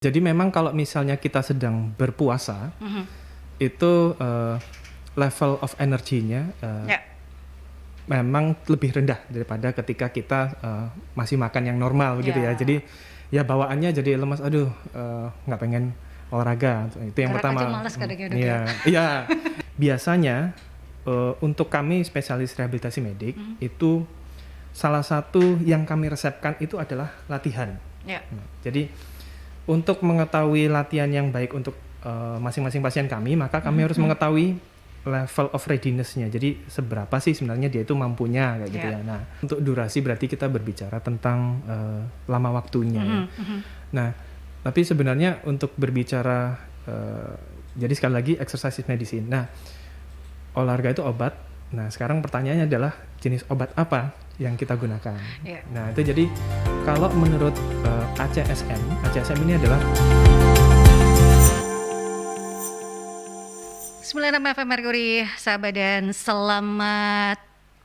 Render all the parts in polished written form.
Jadi memang kalau misalnya kita sedang berpuasa, Mhm. itu, level of energinya, Ya, memang lebih rendah daripada ketika kita, masih makan yang normal gitu ya. ya. Jadi, ya bawaannya jadi lemas, "Aduh, nggak pengen olahraga." Itu yang Gerak aja pertama. males kadang ya, Dok, ya? Iya iya. Biasanya, untuk kami spesialis rehabilitasi medik, Mhm. itu salah satu yang kami resepkan itu adalah latihan. Ya. Jadi untuk mengetahui latihan yang baik untuk, masing-masing pasien kami, maka kami harus mengetahui level of readiness-nya. Jadi seberapa sih sebenarnya dia itu mampunya kayak gitu Ya. ya. Nah, untuk durasi berarti kita berbicara tentang, lama waktunya ya. Mhm, mhm. Nah, tapi sebenarnya untuk berbicara, jadi sekali lagi exercise is medicine. Nah, olahraga itu obat. Nah, sekarang pertanyaannya adalah jenis obat apa yang kita gunakan. Ya. Nah, itu jadi kalau menurut, ACSM ini adalah 96 FM Mercury, sahabat, dan selamat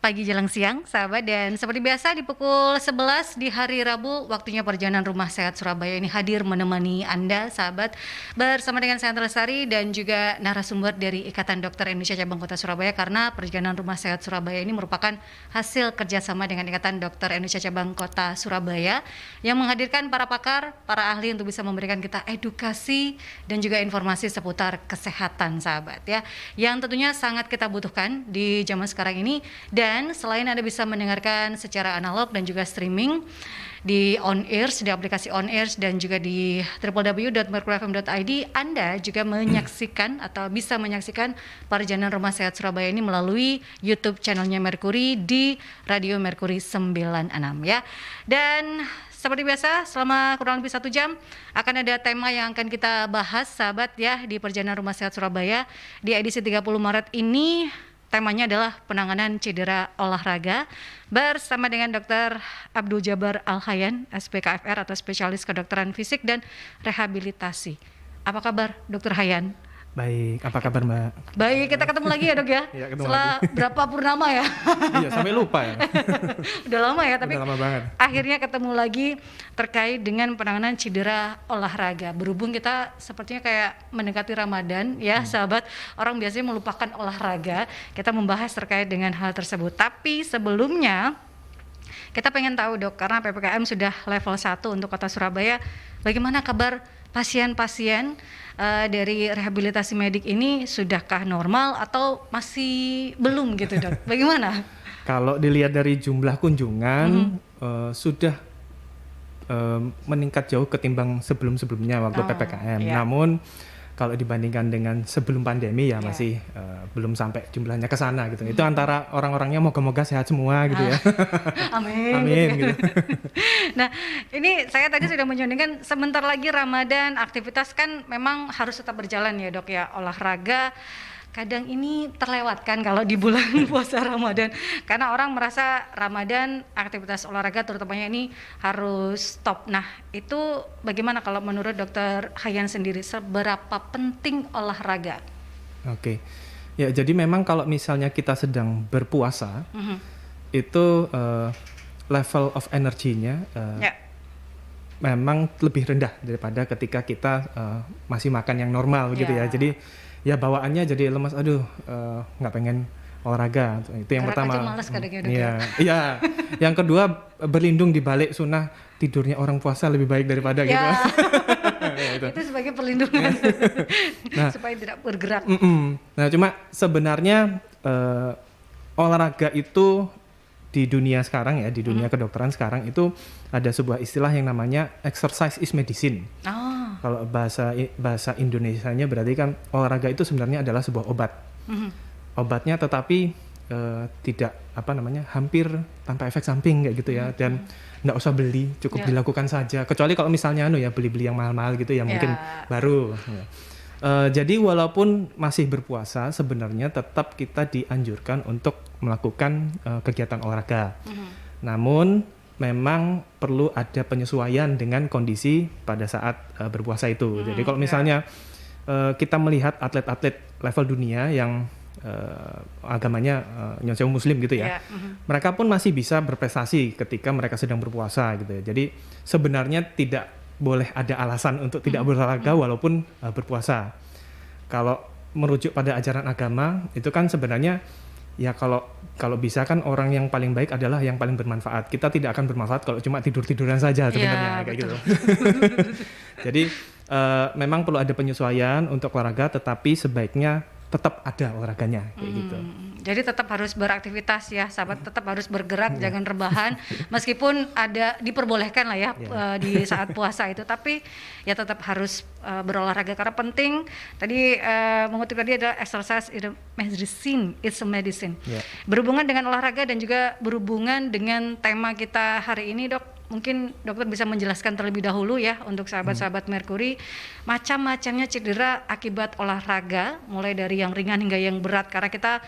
pagi jelang siang, sahabat. Dan seperti biasa di pukul 11 di hari Rabu, waktunya perjalanan Rumah Sehat Surabaya ini hadir menemani Anda, sahabat, bersama dengan saya Andra Lestari dan juga narasumber dari Ikatan Dokter Indonesia Cabang Kota Surabaya, karena perjalanan Rumah Sehat Surabaya ini merupakan hasil kerjasama dengan Ikatan Dokter Indonesia Cabang Kota Surabaya yang menghadirkan para pakar, para ahli untuk bisa memberikan kita edukasi dan juga informasi seputar kesehatan, sahabat ya, yang tentunya sangat kita butuhkan di zaman sekarang ini. Dan selain Anda bisa mendengarkan secara analog dan juga streaming di On Airs, di aplikasi On Airs dan juga di www.mercuryfm.id, Anda juga menyaksikan atau bisa menyaksikan perjalanan Rumah Sehat Surabaya ini melalui YouTube channelnya Mercury di Radio Mercury 96 ya. Dan seperti biasa, selama kurang lebih 1 jam akan ada tema yang akan kita bahas, sahabat ya, di perjalanan Rumah Sehat Surabaya. Di edisi 30 Maret ini temanya adalah penanganan cedera olahraga bersama dengan Dr. Abdul Jabar Al-Hayan, SPKFR atau spesialis kedokteran fisik dan rehabilitasi. Apa kabar, Dr. Hayan? baik, apa kabar Mbak? Baik, kita ketemu lagi ya, Dok ya. Iya, ketemu Setelah lagi. berapa purnama ya? Iya, sampai lupa ya. Udah lama ya, tapi Udah lama banget. akhirnya ketemu lagi terkait dengan penanganan cedera olahraga. Berhubung kita sepertinya kayak mendekati Ramadan ya, sahabat. Orang biasanya melupakan olahraga. Kita membahas terkait dengan hal tersebut. Tapi sebelumnya kita pengen tahu, Dok, karena PPKM sudah level 1 untuk Kota Surabaya, bagaimana kabar pasien-pasien dari rehabilitasi medik ini? Sudahkah normal atau masih belum gitu, Dok? Bagaimana? Kalau dilihat dari jumlah kunjungan, sudah, meningkat jauh ketimbang sebelum-sebelumnya waktu Oh, PPKM. iya. Namun kalau dibandingkan dengan sebelum pandemi ya Iya. masih, belum sampai jumlahnya ke sana gitu. Itu antara orang-orangnya moga-moga sehat semua gitu ya. Amin. Amin gitu gitu. ya. Nah, ini saya tadi sudah menyondingkan sebentar lagi Ramadan, aktivitas kan memang harus tetap berjalan ya, Dok ya. Olahraga kadang ini terlewatkan kalau di bulan puasa Ramadan, karena orang merasa Ramadan aktivitas olahraga terutamanya ini harus stop. Nah, itu bagaimana kalau menurut Dokter Hayan sendiri, seberapa penting olahraga? Oke. Ya, jadi memang kalau misalnya kita sedang berpuasa, Mhm. itu, level of energinya, Ya. memang lebih rendah daripada ketika kita, masih makan yang normal gitu ya. Ya. Jadi, ya bawaannya jadi lemas, "Aduh, nggak pengen olahraga." Itu yang Gerak pertama. aja males kadang ya, Dok Iya ya? iya. Yang kedua, berlindung di balik sunnah, tidurnya orang puasa lebih baik daripada gitu. Ya. Ya itu. Itu sebagai perlindungan Nah, supaya tidak bergerak. Nah, cuma sebenarnya, olahraga itu di dunia sekarang ya, di dunia kedokteran sekarang itu ada sebuah istilah yang namanya exercise is medicine. Oh. Kalau bahasa Indonesianya berarti kan olahraga itu sebenarnya adalah sebuah obat. Mhm. Obatnya tetapi, tidak hampir tanpa efek samping kayak gitu ya, dan nggak usah beli, cukup Ya. dilakukan saja. Kecuali kalau misalnya beli-beli yang mahal-mahal gitu ya, mungkin Ya. baru. Ya. Jadi walaupun masih berpuasa sebenarnya tetap kita dianjurkan untuk melakukan, kegiatan olahraga. Namun memang perlu ada penyesuaian dengan kondisi pada saat, berpuasa itu. Jadi kalau misalnya, kita melihat atlet-atlet level dunia yang, agamanya, nyon sewu muslim gitu ya. Ya, Mereka pun masih bisa berprestasi ketika mereka sedang berpuasa gitu ya. Jadi sebenarnya tidak boleh ada alasan untuk tidak berolahraga walaupun berpuasa. Kalau merujuk pada ajaran agama itu kan sebenarnya ya kalau bisa kan orang yang paling baik adalah yang paling bermanfaat. Kita tidak akan bermanfaat kalau cuma tidur-tiduran saja sebenarnya, kayak gitu. Jadi memang perlu ada penyesuaian untuk olahraga, tetapi sebaiknya tetap ada olahraganya kayak gitu. Jadi tetap harus beraktivitas ya, sahabat, tetap harus bergerak, jangan rebahan. Meskipun ada diperbolehkan lah ya di saat puasa itu, tapi ya tetap harus berolahraga karena penting. Tadi mengutip tadi adalah exercise is a medicine, it's a medicine. Berhubungan dengan olahraga dan juga berhubungan dengan tema kita hari ini, Dok. Mungkin dokter bisa menjelaskan terlebih dahulu ya untuk sahabat-sahabat Merkuri macam-macamnya cedera akibat olahraga, mulai dari yang ringan hingga yang berat, karena kita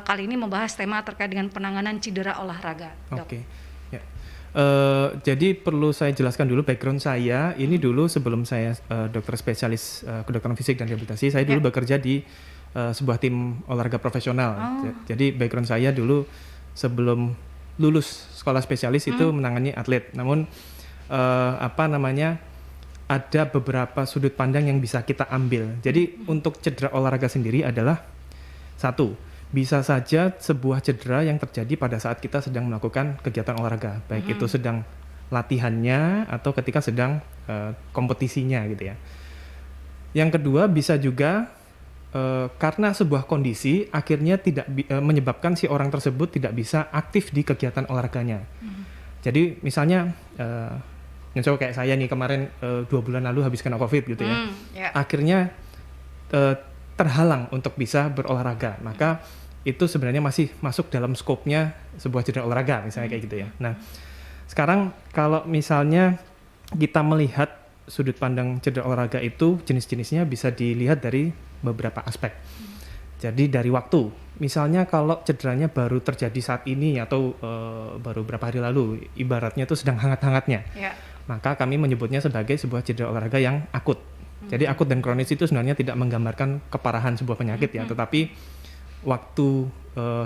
kali ini membahas tema terkait dengan penanganan cedera olahraga. Oke. Ya. Jadi perlu saya jelaskan dulu background saya. Ini dulu sebelum saya dokter spesialis kedokteran fisik dan rehabilitasi, saya dulu bekerja di sebuah tim olahraga profesional. Jadi background saya dulu sebelum lulus sekolah spesialis itu menangani atlet. Namun ada beberapa sudut pandang yang bisa kita ambil. Jadi untuk cedera olahraga sendiri adalah satu, bisa saja sebuah cedera yang terjadi pada saat kita sedang melakukan kegiatan olahraga, baik itu sedang latihannya atau ketika sedang kompetisinya gitu ya. Yang kedua bisa juga karena sebuah kondisi akhirnya tidak menyebabkan si orang tersebut tidak bisa aktif di kegiatan olahraganya. Jadi misalnya contoh kayak saya nih kemarin 2 bulan lalu habis kena COVID gitu ya. Akhirnya terhalang untuk bisa berolahraga. Maka itu sebenarnya masih masuk dalam skopnya sebuah cedera olahraga misalnya kayak gitu ya. Nah, sekarang kalau misalnya kita melihat sudut pandang cedera olahraga itu jenis-jenisnya bisa dilihat dari beberapa aspek. Jadi dari waktu, misalnya kalau cederanya baru terjadi saat ini atau baru beberapa hari lalu, ibaratnya itu sedang hangat-hangatnya, maka kami menyebutnya sebagai sebuah cedera olahraga yang akut. Jadi akut dan kronis itu sebenarnya tidak menggambarkan keparahan sebuah penyakit ya, tetapi waktu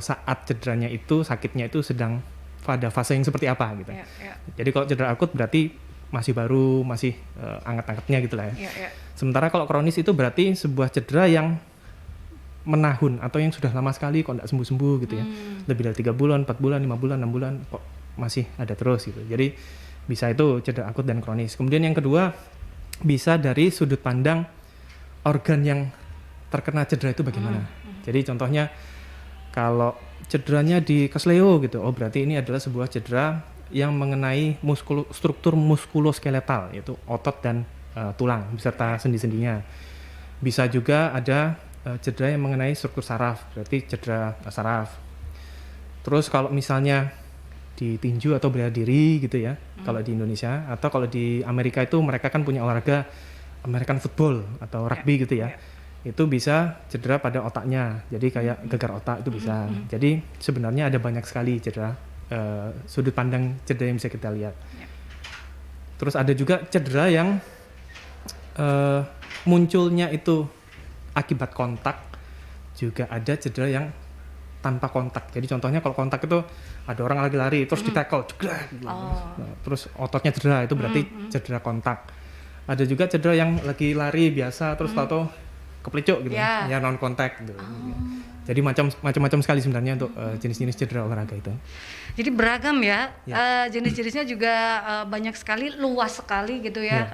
saat cederanya itu, sakitnya itu sedang pada fase yang seperti apa gitu. Jadi kalau cedera akut berarti masih baru, masih anget-angetnya gitu lah ya. Sementara kalau kronis itu berarti sebuah cedera yang menahun atau yang sudah lama sekali kok tidak sembuh-sembuh gitu ya. Lebih dari 3 bulan, 4 bulan, 5 bulan, 6 bulan kok masih ada terus gitu. Jadi bisa itu cedera akut dan kronis. Kemudian yang kedua bisa dari sudut pandang organ yang terkena cedera itu bagaimana. Jadi contohnya kalau cederanya di kesleo gitu, oh berarti ini adalah sebuah cedera yang mengenai struktur muskuloskeletal, yaitu otot dan tulang beserta sendi-sendinya. Bisa juga ada cedera yang mengenai struktur saraf, berarti cedera saraf. Terus kalau misalnya di tinju atau bela diri gitu ya, kalau di Indonesia, atau kalau di Amerika itu mereka kan punya olahraga American football atau rugby gitu ya. Itu bisa cedera pada otaknya, jadi kayak gegar otak itu bisa. Jadi sebenarnya ada banyak sekali cedera, sudut pandang cedera yang bisa kita lihat. Terus ada juga cedera yang munculnya itu akibat kontak, juga ada cedera yang tanpa kontak. Jadi contohnya kalau kontak itu ada orang lagi lari terus di-tackle, terus ototnya cedera, itu berarti cedera kontak. Ada juga cedera yang lagi lari biasa terus tahu-tahu kepelicuk gitu, ya non kontak gitu. Jadi macam-macam sekali sebenarnya untuk jenis-jenis cedera olahraga itu. Jadi beragam ya, jenis-jenisnya juga banyak sekali, luas sekali gitu ya.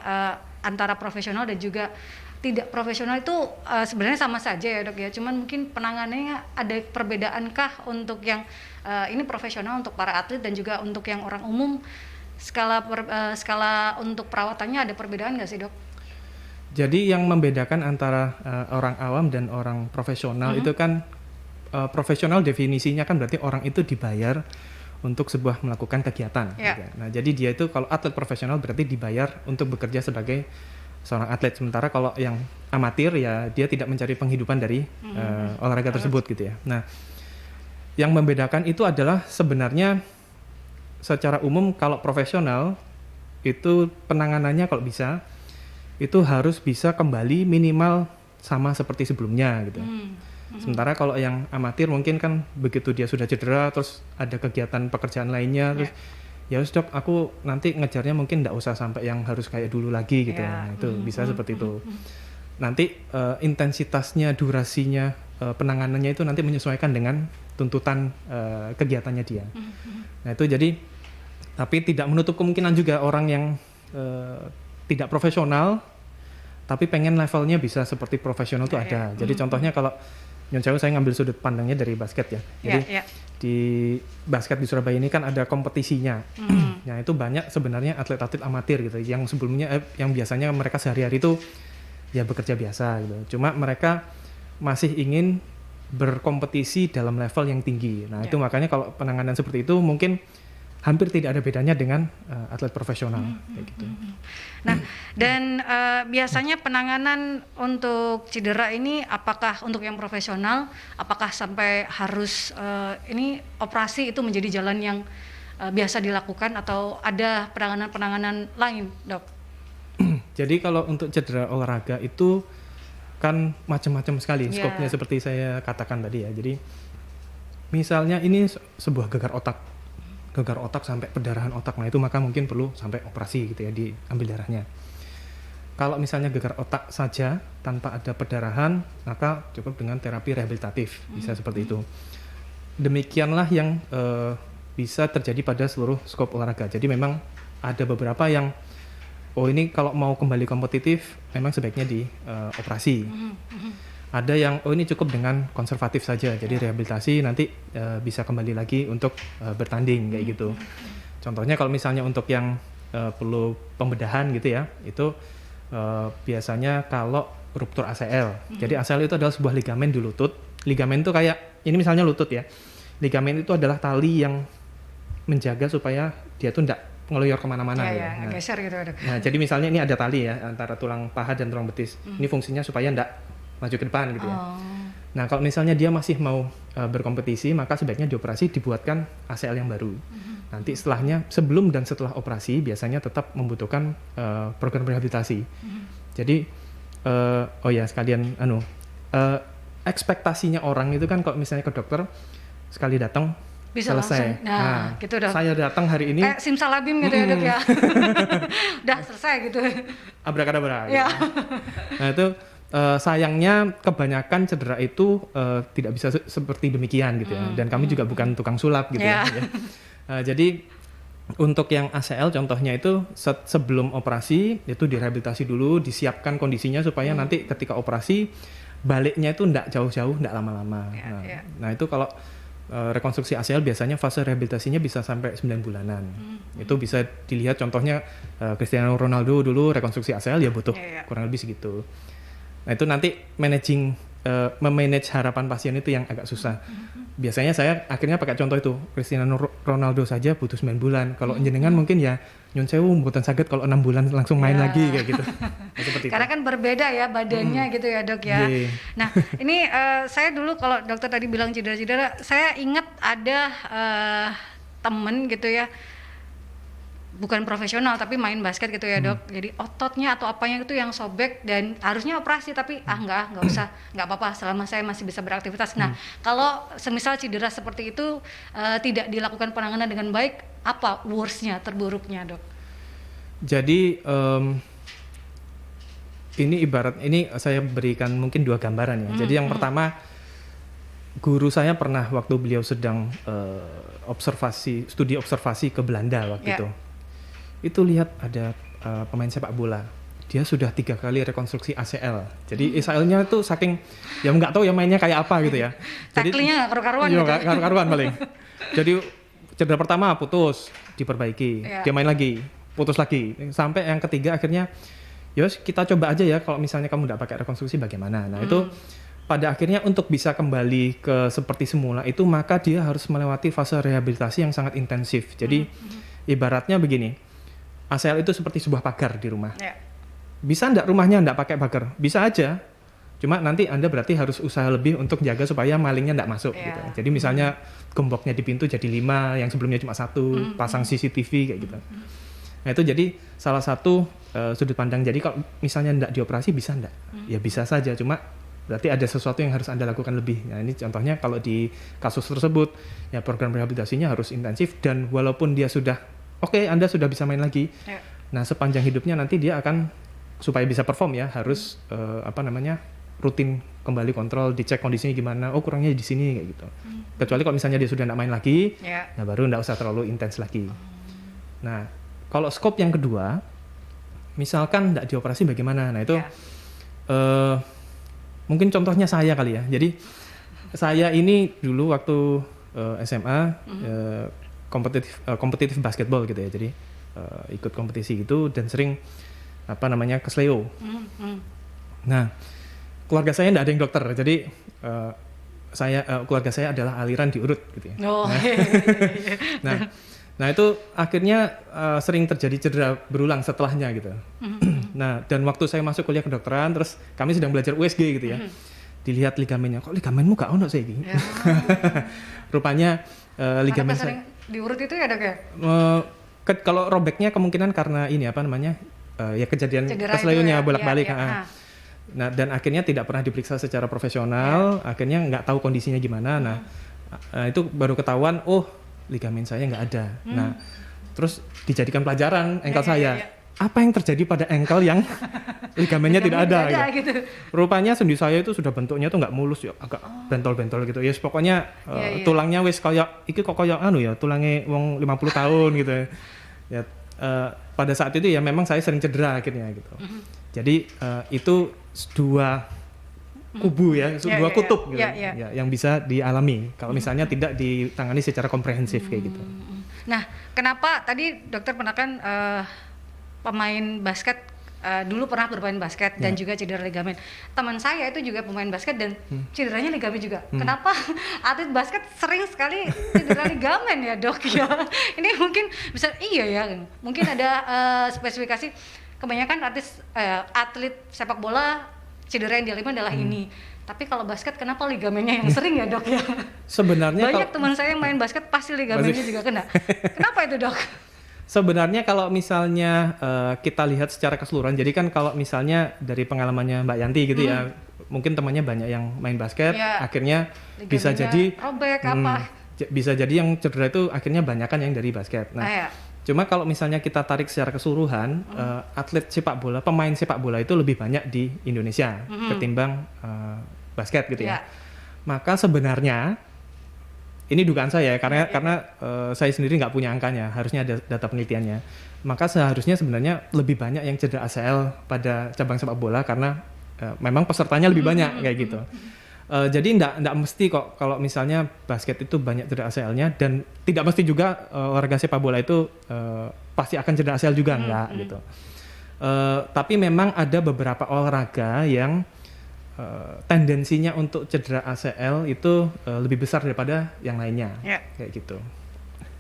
Antara profesional dan juga tidak profesional itu sebenarnya sama saja ya Dok ya. Cuman mungkin penanganannya ada perbedaankah untuk yang ini profesional untuk para atlet dan juga untuk yang orang umum, skala untuk perawatannya ada perbedaan nggak sih Dok? Jadi yang membedakan antara orang awam dan orang profesional itu kan profesional definisinya kan berarti orang itu dibayar untuk sebuah melakukan kegiatan. Gitu. Nah, jadi dia itu kalau atlet profesional berarti dibayar untuk bekerja sebagai seorang atlet. Sementara kalau yang amatir ya dia tidak mencari penghidupan dari olahraga tersebut gitu ya. Nah, yang membedakan itu adalah sebenarnya secara umum kalau profesional itu penanganannya kalau bisa itu harus bisa kembali minimal sama seperti sebelumnya gitu. Sementara kalau yang amatir mungkin kan begitu dia sudah cedera terus ada kegiatan pekerjaan lainnya terus ya wis dok, aku nanti ngejarnya mungkin nggak usah sampai yang harus kayak dulu lagi gitu. Nah, itu bisa seperti itu. Nanti intensitasnya, durasinya, penanganannya itu nanti menyesuaikan dengan tuntutan kegiatannya dia. Nah itu jadi, tapi tidak menutup kemungkinan juga orang yang tidak profesional tapi pengen levelnya bisa seperti profesional tuh ada. Jadi contohnya kalau Nyun Sewu, saya ngambil sudut pandangnya dari basket ya. Jadi di basket di Surabaya ini kan ada kompetisinya. Nah itu banyak sebenarnya atlet-atlet amatir gitu yang sebelumnya yang biasanya mereka sehari-hari itu ya bekerja biasa gitu. Cuma mereka masih ingin berkompetisi dalam level yang tinggi. Nah itu makanya kalau penanganan seperti itu mungkin hampir tidak ada bedanya dengan atlet profesional kayak gitu. Nah, dan biasanya penanganan untuk cedera ini apakah untuk yang profesional, apakah sampai harus ini operasi itu menjadi jalan yang biasa dilakukan atau ada penanganan lain, dok? Jadi kalau untuk cedera olahraga itu kan macam-macam sekali skopnya seperti saya katakan tadi ya. Jadi misalnya ini sebuah gegar otak sampai perdarahan otak, nah itu maka mungkin perlu sampai operasi gitu ya, diambil darahnya. Kalau misalnya gegar otak saja tanpa ada perdarahan, maka cukup dengan terapi rehabilitatif, bisa seperti itu. Demikianlah yang bisa terjadi pada seluruh skop olahraga. Jadi memang ada beberapa yang ini kalau mau kembali kompetitif memang sebaiknya di operasi. Ada yang ini cukup dengan konservatif saja, jadi rehabilitasi nanti bisa kembali lagi untuk bertanding kayak gitu. Contohnya kalau misalnya untuk yang perlu pembedahan gitu ya, itu biasanya kalau ruptur ACL. Jadi ACL itu adalah sebuah ligamen di lutut. Ligamen itu kayak ini misalnya lutut ya. Ligamen itu adalah tali yang menjaga supaya dia tuh tidak ngeloyor kemana-mana. Nah, geser gitu. Nah jadi misalnya ini ada tali ya antara tulang paha dan tulang betis. Ini fungsinya supaya tidak maju ke depan gitu ya. Nah kalau misalnya dia masih mau berkompetisi, maka sebaiknya dioperasi, dibuatkan ACL yang baru. Nanti setelahnya, sebelum dan setelah operasi biasanya tetap membutuhkan program rehabilitasi. Jadi sekalian ekspektasinya orang itu kan kalau misalnya ke dokter sekali datang bisa selesai. Langsung. Nah, gitu dok. Saya datang hari ini simsalabim gitu ya dok ya. Udah selesai gitu. Abrakadabra. Gitu. Nah itu sayangnya kebanyakan cedera itu tidak bisa seperti demikian gitu ya. Dan kami juga bukan tukang sulap gitu ya. Jadi untuk yang ACL contohnya itu sebelum operasi itu direhabilitasi dulu, disiapkan kondisinya supaya nanti ketika operasi baliknya itu tidak jauh-jauh, tidak lama-lama. Nah itu kalau rekonstruksi ACL biasanya fase rehabilitasinya bisa sampai 9 bulanan. Itu bisa dilihat contohnya Cristiano Ronaldo dulu rekonstruksi ACL ya butuh kurang lebih segitu. Nah itu nanti memanage harapan pasien itu yang agak susah. Biasanya saya akhirnya pakai contoh itu, Cristiano Ronaldo saja butuh 9 bulan. Kalau jenengan mungkin ya Nyun Sewu mboten saged kalau 6 bulan langsung main lagi kayak gitu. Nah, seperti karena itu. Kan berbeda ya badannya gitu ya dok ya. Nah ini saya dulu kalau dokter tadi bilang cedera-cedera, saya ingat ada temen gitu ya, bukan profesional tapi main basket gitu ya dok. Jadi ototnya atau apanya itu yang sobek dan harusnya operasi tapi nggak usah, nggak apa-apa selama saya masih bisa beraktivitas. Nah kalau semisal cedera seperti itu tidak dilakukan penanganan dengan baik, apa worst-nya, terburuknya dok? Jadi ini saya berikan mungkin 2 gambaran ya. Jadi yang pertama, guru saya pernah waktu beliau sedang studi observasi ke Belanda waktu itu lihat ada pemain sepak bola, dia sudah 3 kali rekonstruksi ACL. Jadi ACL-nya itu saking ya nggak tahu ya mainnya kayak apa gitu ya. Jadi tackling-nya karu-karuan gitu. Karu-karuan paling. Jadi cedera pertama putus, diperbaiki, dia main lagi, putus lagi, sampai yang ketiga akhirnya yos kita coba aja ya kalau misalnya kamu nggak pakai rekonstruksi bagaimana. Nah itu pada akhirnya untuk bisa kembali ke seperti semula itu maka dia harus melewati fase rehabilitasi yang sangat intensif. Jadi ibaratnya begini, ACL itu seperti sebuah pagar di rumah. Bisa nggak rumahnya nggak pakai pagar? Bisa aja. Cuma nanti Anda berarti harus usaha lebih untuk jaga supaya malingnya nggak masuk. Gitu. Jadi misalnya gemboknya di pintu jadi 5, yang sebelumnya cuma 1, pasang CCTV kayak gitu. Nah itu jadi salah satu sudut pandang. Jadi kalau misalnya nggak dioperasi bisa nggak? Ya bisa saja. Cuma berarti ada sesuatu yang harus Anda lakukan lebih. Nah ini contohnya kalau di kasus tersebut ya program rehabilitasinya harus intensif dan walaupun dia sudah oke, Anda sudah bisa main lagi. Ya. Nah, sepanjang hidupnya nanti dia akan, supaya bisa perform ya, harus rutin kembali kontrol, dicek kondisinya gimana, oh kurangnya di sini kayak gitu. Kecuali kalau misalnya dia sudah nggak main lagi, nah baru nggak usah terlalu intens lagi. Nah, kalau scope yang kedua, misalkan nggak dioperasi bagaimana? Nah itu mungkin contohnya saya kali ya. Jadi saya ini dulu waktu SMA kompetitif basketball gitu ya. Jadi ikut kompetisi gitu dan sering kesleo. Nah, keluarga saya nggak ada yang dokter, jadi keluarga saya adalah aliran diurut gitu ya. Nah itu akhirnya sering terjadi cedera berulang setelahnya gitu. Nah, dan waktu saya masuk kuliah kedokteran, terus kami sedang belajar USG gitu ya. Dilihat ligamennya, kok ligamenmu gak ono sih ini? Rupanya ligamen saya sering diurut itu ya dok ya? Kalau robeknya kemungkinan karena ini kejadian kesleo-nya bolak-balik. Nah, dan akhirnya tidak pernah diperiksa secara profesional, akhirnya nggak tahu kondisinya gimana. Nah, itu baru ketahuan, oh ligamen saya nggak ada. Nah, terus dijadikan pelajaran engkel saya. Apa yang terjadi pada engkel yang ligamennya tidak ada gitu. Rupanya sendi saya itu sudah bentuknya tuh nggak mulus ya, agak bentol-bentol gitu. Ya pokoknya tulangnya wis kayak iki kok kayak tulangnya wong 50 tahun gitu. Ya pada saat itu ya memang saya sering cedera akhirnya gitu. Jadi itu dua kubu ya, dua kutub gitu. Ya, yang bisa dialami kalau misalnya tidak ditangani secara komprehensif kayak gitu. Nah, kenapa tadi dokter pernah kan pemain basket dulu pernah bermain basket dan juga cedera ligamen. Teman saya itu juga pemain basket dan cederanya ligamen juga. Kenapa atlet basket sering sekali cedera ligamen ya dok ya? Ini mungkin bisa mungkin ada spesifikasi. Kebanyakan atlet sepak bola cedera yang dialami adalah ini. Tapi kalau basket kenapa ligamennya yang sering ya dok ya? Sebenarnya banyak teman saya yang main basket pasti ligamennya juga kena. Kenapa itu dok? Sebenarnya kalau misalnya kita lihat secara keseluruhan, jadi kan kalau misalnya dari pengalamannya Mbak Yanti gitu ya, mungkin temannya banyak yang main basket, akhirnya bisa jadi robek bisa jadi yang cedera itu akhirnya banyakan yang dari basket. Nah, cuma kalau misalnya kita tarik secara keseluruhan, atlet sepak bola, pemain sepak bola itu lebih banyak di Indonesia ketimbang basket gitu ya. Maka sebenarnya ini dugaan saya karena saya sendiri nggak punya angkanya, harusnya ada data penelitiannya. Maka seharusnya sebenarnya lebih banyak yang cedera ACL pada cabang sepak bola karena memang pesertanya lebih banyak kayak gitu. Jadi nggak mesti kok kalau misalnya basket itu banyak cedera ACL-nya, dan tidak mesti juga olahraga sepak bola itu pasti akan cedera ACL juga, enggak gitu. Tapi memang ada beberapa olahraga yang tendensinya untuk cedera ACL itu lebih besar daripada yang lainnya, kayak gitu.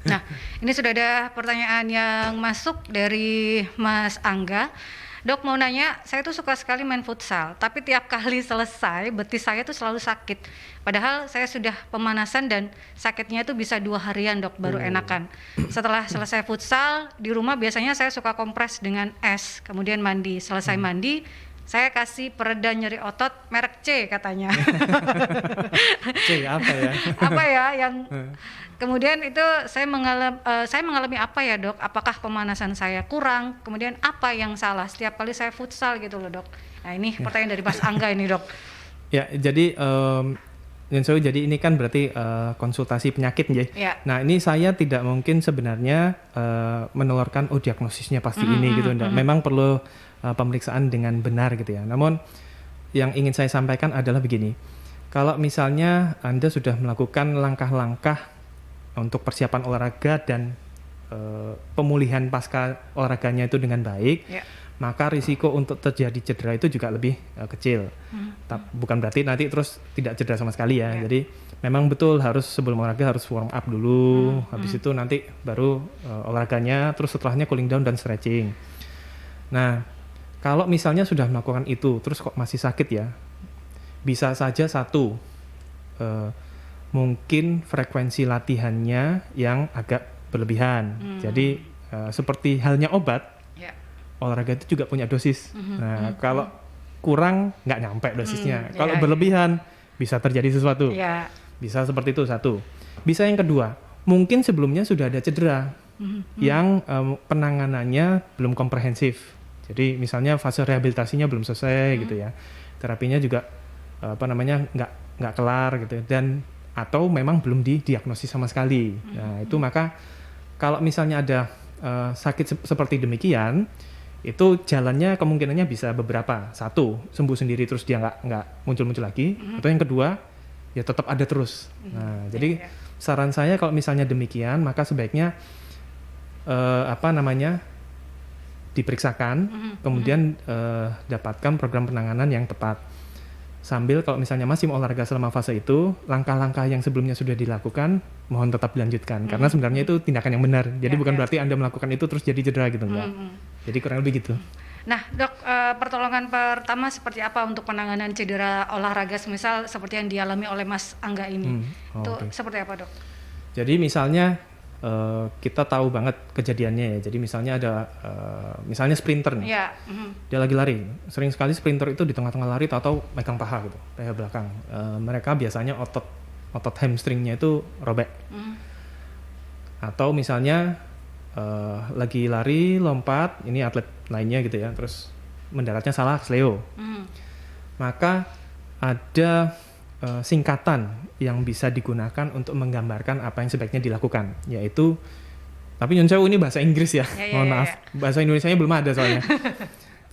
Nah, ini sudah ada pertanyaan yang masuk dari Mas Angga. Dok mau nanya, saya tuh suka sekali main futsal, tapi tiap kali selesai betis saya tuh selalu sakit. Padahal saya sudah pemanasan dan sakitnya tuh bisa 2 harian dok, baru enakan. Setelah selesai futsal, di rumah biasanya saya suka kompres dengan es, kemudian mandi. Selesai mandi, saya kasih pereda nyeri otot merek C katanya. C apa ya? Apa ya yang kemudian itu saya mengalami apa ya dok? Apakah pemanasan saya kurang? Kemudian apa yang salah setiap kali saya futsal gitu loh dok? Nah ini pertanyaan dari Mas Angga ini dok. Ya jadi jadi ini kan berarti konsultasi penyakit ya. Nah ini saya tidak mungkin sebenarnya menelurkan diagnosisnya pasti ini gitu. Memang perlu pemeriksaan dengan benar gitu ya. Namun yang ingin saya sampaikan adalah begini. Kalau misalnya Anda sudah melakukan langkah-langkah untuk persiapan olahraga dan pemulihan pasca olahraganya itu dengan baik, maka risiko untuk terjadi cedera itu juga lebih kecil. Bukan berarti nanti terus tidak cedera sama sekali ya. Jadi memang betul harus sebelum olahraga harus warm up dulu, habis itu nanti baru olahraganya, terus setelahnya cooling down dan stretching. Nah, kalau misalnya sudah melakukan itu terus kok masih sakit ya, bisa saja mungkin frekuensi latihannya yang agak berlebihan. Jadi seperti halnya obat, olahraga itu juga punya dosis. Nah, kalau kurang nggak nyampe dosisnya. Kalau berlebihan bisa terjadi sesuatu. Bisa seperti itu satu. Bisa yang kedua, mungkin sebelumnya sudah ada cedera. yang penanganannya belum komprehensif. Jadi misalnya fase rehabilitasinya belum selesai gitu ya, terapinya juga nggak kelar gitu, dan atau memang belum didiagnosis sama sekali. Nah itu maka kalau misalnya ada sakit seperti demikian, itu jalannya kemungkinannya bisa beberapa. Satu, sembuh sendiri terus dia nggak muncul-muncul lagi. Atau yang kedua, ya tetap ada terus. Nah, jadi saran saya kalau misalnya demikian, maka sebaiknya diperiksakan, kemudian dapatkan program penanganan yang tepat. Sambil kalau misalnya masih mau olahraga selama fase itu, langkah-langkah yang sebelumnya sudah dilakukan, mohon tetap dilanjutkan. Karena sebenarnya itu tindakan yang benar. Jadi bukan berarti Anda melakukan itu terus jadi cedera gitu, enggak. Jadi kurang lebih gitu. Nah, Dok, pertolongan pertama seperti apa untuk penanganan cedera olahraga, misal seperti yang dialami oleh Mas Angga ini? Itu seperti apa, Dok? Jadi misalnya kita tahu banget kejadiannya ya. Jadi misalnya ada misalnya sprinter nih. Dia lagi lari. Sering sekali sprinter itu di tengah-tengah lari tahu-tahu megang paha gitu, paha belakang. Mereka biasanya otot hamstringnya itu robek. Atau misalnya lagi lari, lompat, ini atlet lainnya gitu ya, terus mendaratnya salah, kesleo. Maka ada singkatan yang bisa digunakan untuk menggambarkan apa yang sebaiknya dilakukan, yaitu, tapi nyun sewu ini bahasa Inggris ya, mohon maaf, bahasa Indonesianya belum ada soalnya.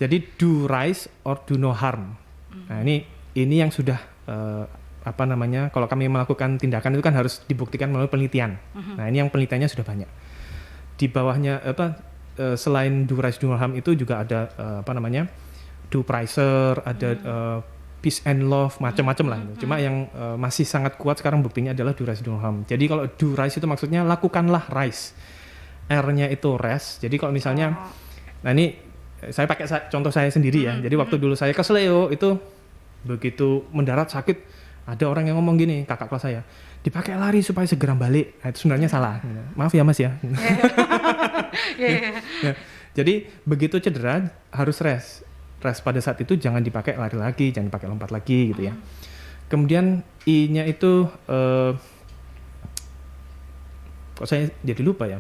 Jadi do rise or do no harm. Nah ini yang sudah kalau kami melakukan tindakan itu kan harus dibuktikan melalui penelitian. Nah ini yang penelitiannya sudah banyak. Di bawahnya selain do rise do no harm itu juga ada do pricer, ada peace and love, macam-macam lah. Cuma yang masih sangat kuat sekarang buktinya adalah do rise do no harm. Jadi kalau do rise itu maksudnya lakukanlah rise. R-nya itu rest. Jadi kalau misalnya, nah ini saya pakai contoh saya sendiri ya. Jadi waktu dulu saya ke Sleo itu begitu mendarat sakit, ada orang yang ngomong gini, kakak kelas saya, dipakai lari supaya segera balik. Nah, itu sebenarnya salah. Maaf ya Mas ya. Jadi begitu cedera harus rest pada saat itu, jangan dipakai lari lagi, jangan dipakai lompat lagi gitu ya. Kemudian I-nya itu kok saya jadi lupa ya.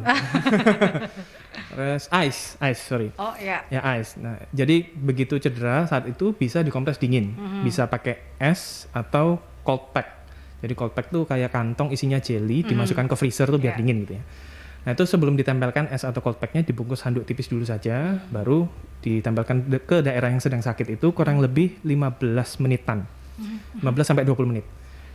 Rest ice, sorry. Oh iya. Ya ice. Nah, jadi begitu cedera saat itu bisa dikompres dingin, bisa pakai es atau cold pack. Jadi cold pack tuh kayak kantong isinya jelly, dimasukkan ke freezer tuh biar dingin gitu ya. Nah itu sebelum ditempelkan es atau cold pack-nya dibungkus handuk tipis dulu saja, baru ditempelkan ke daerah yang sedang sakit itu kurang lebih 15 menitan. 15 sampai 20 menit.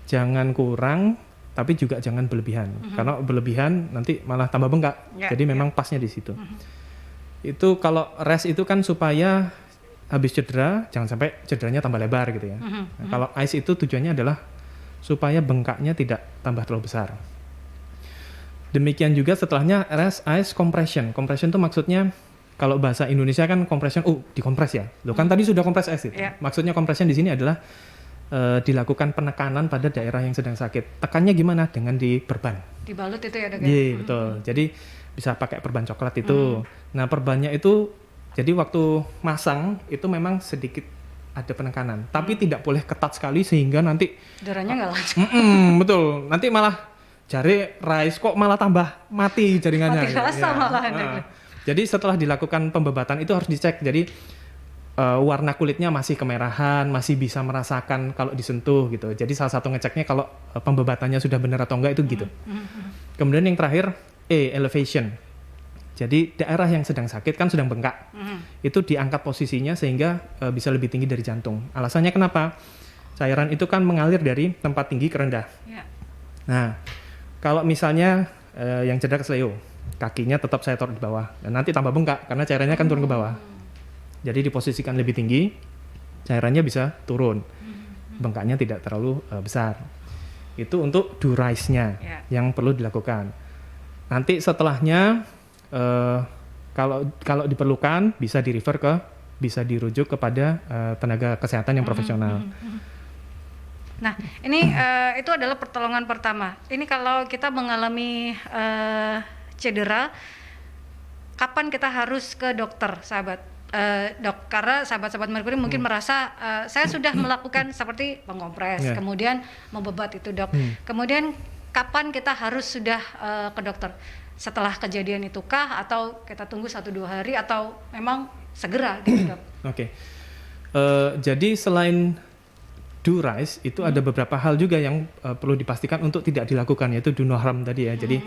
Jangan kurang, tapi juga jangan berlebihan. Karena berlebihan nanti malah tambah bengkak. Jadi memang pasnya di situ. Itu kalau rest itu kan supaya habis cedera, jangan sampai cederanya tambah lebar gitu ya. Nah, kalau ice itu tujuannya adalah supaya bengkaknya tidak tambah terlalu besar. Demikian juga setelahnya rest, ice, compression. Compression itu maksudnya kalau bahasa Indonesia kan compression, dikompres ya. Loh kan tadi sudah kompres es itu. Maksudnya compression di sini adalah dilakukan penekanan pada daerah yang sedang sakit. Tekannya gimana? Dengan diperban. Dibalut itu ya, Dok? Iya, betul. Jadi bisa pakai perban coklat itu. Nah, perbannya itu jadi waktu masang itu memang sedikit ada penekanan, tapi tidak boleh ketat sekali sehingga nanti darahnya nggak lancar. Betul. Nanti malah jari rise kok malah tambah mati jaringannya. Mati rasa malah. Jadi setelah dilakukan pembebatan itu harus dicek. Jadi warna kulitnya masih kemerahan, masih bisa merasakan kalau disentuh gitu. Jadi salah satu ngeceknya kalau pembebatannya sudah benar atau enggak itu gitu. Kemudian yang terakhir elevation. Jadi daerah yang sedang sakit kan sedang bengkak. Itu diangkat posisinya sehingga bisa lebih tinggi dari jantung. Alasannya kenapa? Cairan itu kan mengalir dari tempat tinggi ke rendah. Nah, kalau misalnya yang cedera kesleo, kakinya tetap saya taruh di bawah, dan nanti tambah bengkak karena cairannya kan turun ke bawah. Jadi diposisikan lebih tinggi, cairannya bisa turun, bengkaknya tidak terlalu besar. Itu untuk do rise-nya yang perlu dilakukan. Nanti setelahnya kalau diperlukan bisa bisa dirujuk kepada tenaga kesehatan yang profesional. Nah, ini itu adalah pertolongan pertama. Ini kalau kita mengalami cedera, kapan kita harus ke dokter, sahabat? Dok, karena sahabat-sahabat Merkuri mungkin merasa saya sudah melakukan seperti pengkompres, kemudian membebat itu, Dok. Kemudian kapan kita harus sudah ke dokter? setelah kejadian itu kah, atau kita tunggu 1-2 hari, atau memang segera gitu dok? Oke. Jadi selain do rise itu ada beberapa hal juga yang perlu dipastikan untuk tidak dilakukan, yaitu do no harm tadi ya. Jadi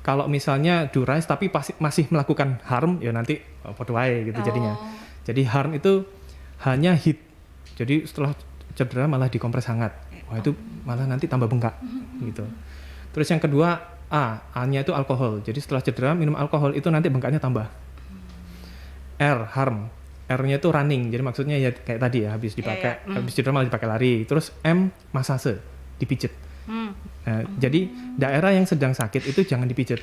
kalau misalnya do rise tapi masih melakukan harm, ya nanti podo wae gitu jadinya. Jadi harm itu hanya hit. Jadi setelah cedera malah dikompres hangat. Wah itu malah nanti tambah bengkak gitu. Terus yang kedua A-nya itu alkohol. Jadi setelah cedera minum alkohol itu nanti bengkaknya tambah. R, harm. R-nya itu running. Jadi maksudnya ya kayak tadi ya, habis dipakai, habis cedera malah dipakai lari. Terus M, massage, dipijet. Nah, jadi daerah yang sedang sakit itu jangan dipijet.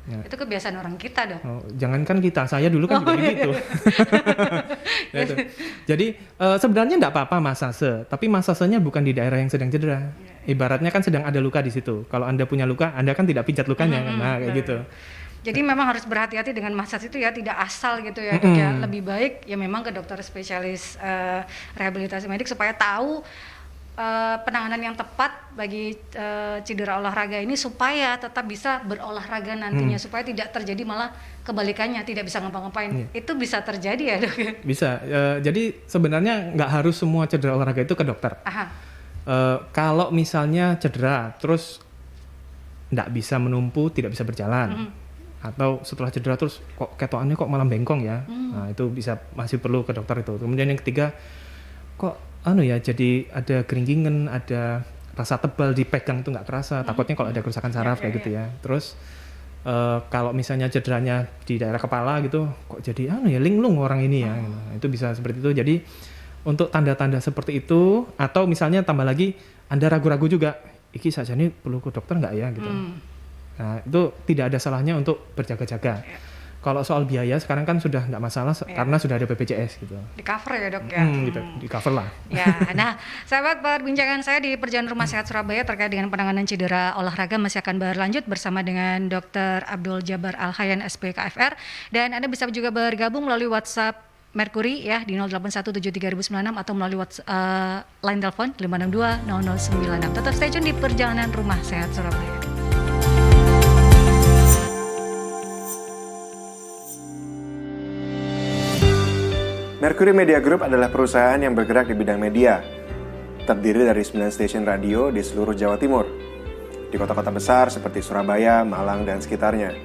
Ya. Itu kebiasaan orang kita dong. Jangankan kita, saya dulu kan juga gitu. Nah, itu. Jadi sebenarnya enggak apa-apa massage, tapi massasenya bukan di daerah yang sedang cedera. Ibaratnya kan sedang ada luka di situ. Kalau Anda punya luka, Anda kan tidak pijat lukanya, nah kayak gitu. Jadi memang harus berhati-hati dengan massage itu ya, tidak asal gitu ya dok ya. Lebih baik ya memang ke dokter spesialis rehabilitasi medik supaya tahu penanganan yang tepat bagi cedera olahraga ini, supaya tetap bisa berolahraga nantinya, supaya tidak terjadi malah kebalikannya, tidak bisa ngapa-ngapain. Itu bisa terjadi ya dok? Bisa. Jadi sebenarnya nggak harus semua cedera olahraga itu ke dokter. Kalau misalnya cedera terus nggak bisa menumpu, tidak bisa berjalan, atau setelah cedera terus kok ketoannya kok malah bengkong ya, nah itu masih perlu ke dokter itu. Kemudian yang ketiga, kok jadi ada keringgingan, ada rasa tebal, dipegang itu nggak kerasa, takutnya kalau ada kerusakan saraf kayak gitu ya. Terus kalau misalnya cederanya di daerah kepala gitu, kok jadi linglung orang ini ya, gitu. Itu bisa seperti itu. Jadi untuk tanda-tanda seperti itu, atau misalnya tambah lagi Anda ragu-ragu juga, iki saja nih perlu ke dokter nggak ya gitu. Nah itu tidak ada salahnya untuk berjaga-jaga. Kalau soal biaya sekarang kan sudah nggak masalah karena sudah ada BPJS gitu. Di cover ya dok ya? Gitu, di cover lah. Ya, nah sahabat, perbincangan saya di Perjalanan Rumah Sehat Surabaya terkait dengan penanganan cedera olahraga masih akan berlanjut bersama dengan Dr. Abdul Jabar Al-Hayyan SPKFR, dan Anda bisa juga bergabung melalui WhatsApp Mercury ya di 08173096 atau melalui line telepon 5620096. Tetap stay tune di Perjalanan Rumah Sehat Surabaya. Mercury Media Group adalah perusahaan yang bergerak di bidang media, terdiri dari 9 stasiun radio di seluruh Jawa Timur, di kota-kota besar seperti Surabaya, Malang, dan sekitarnya.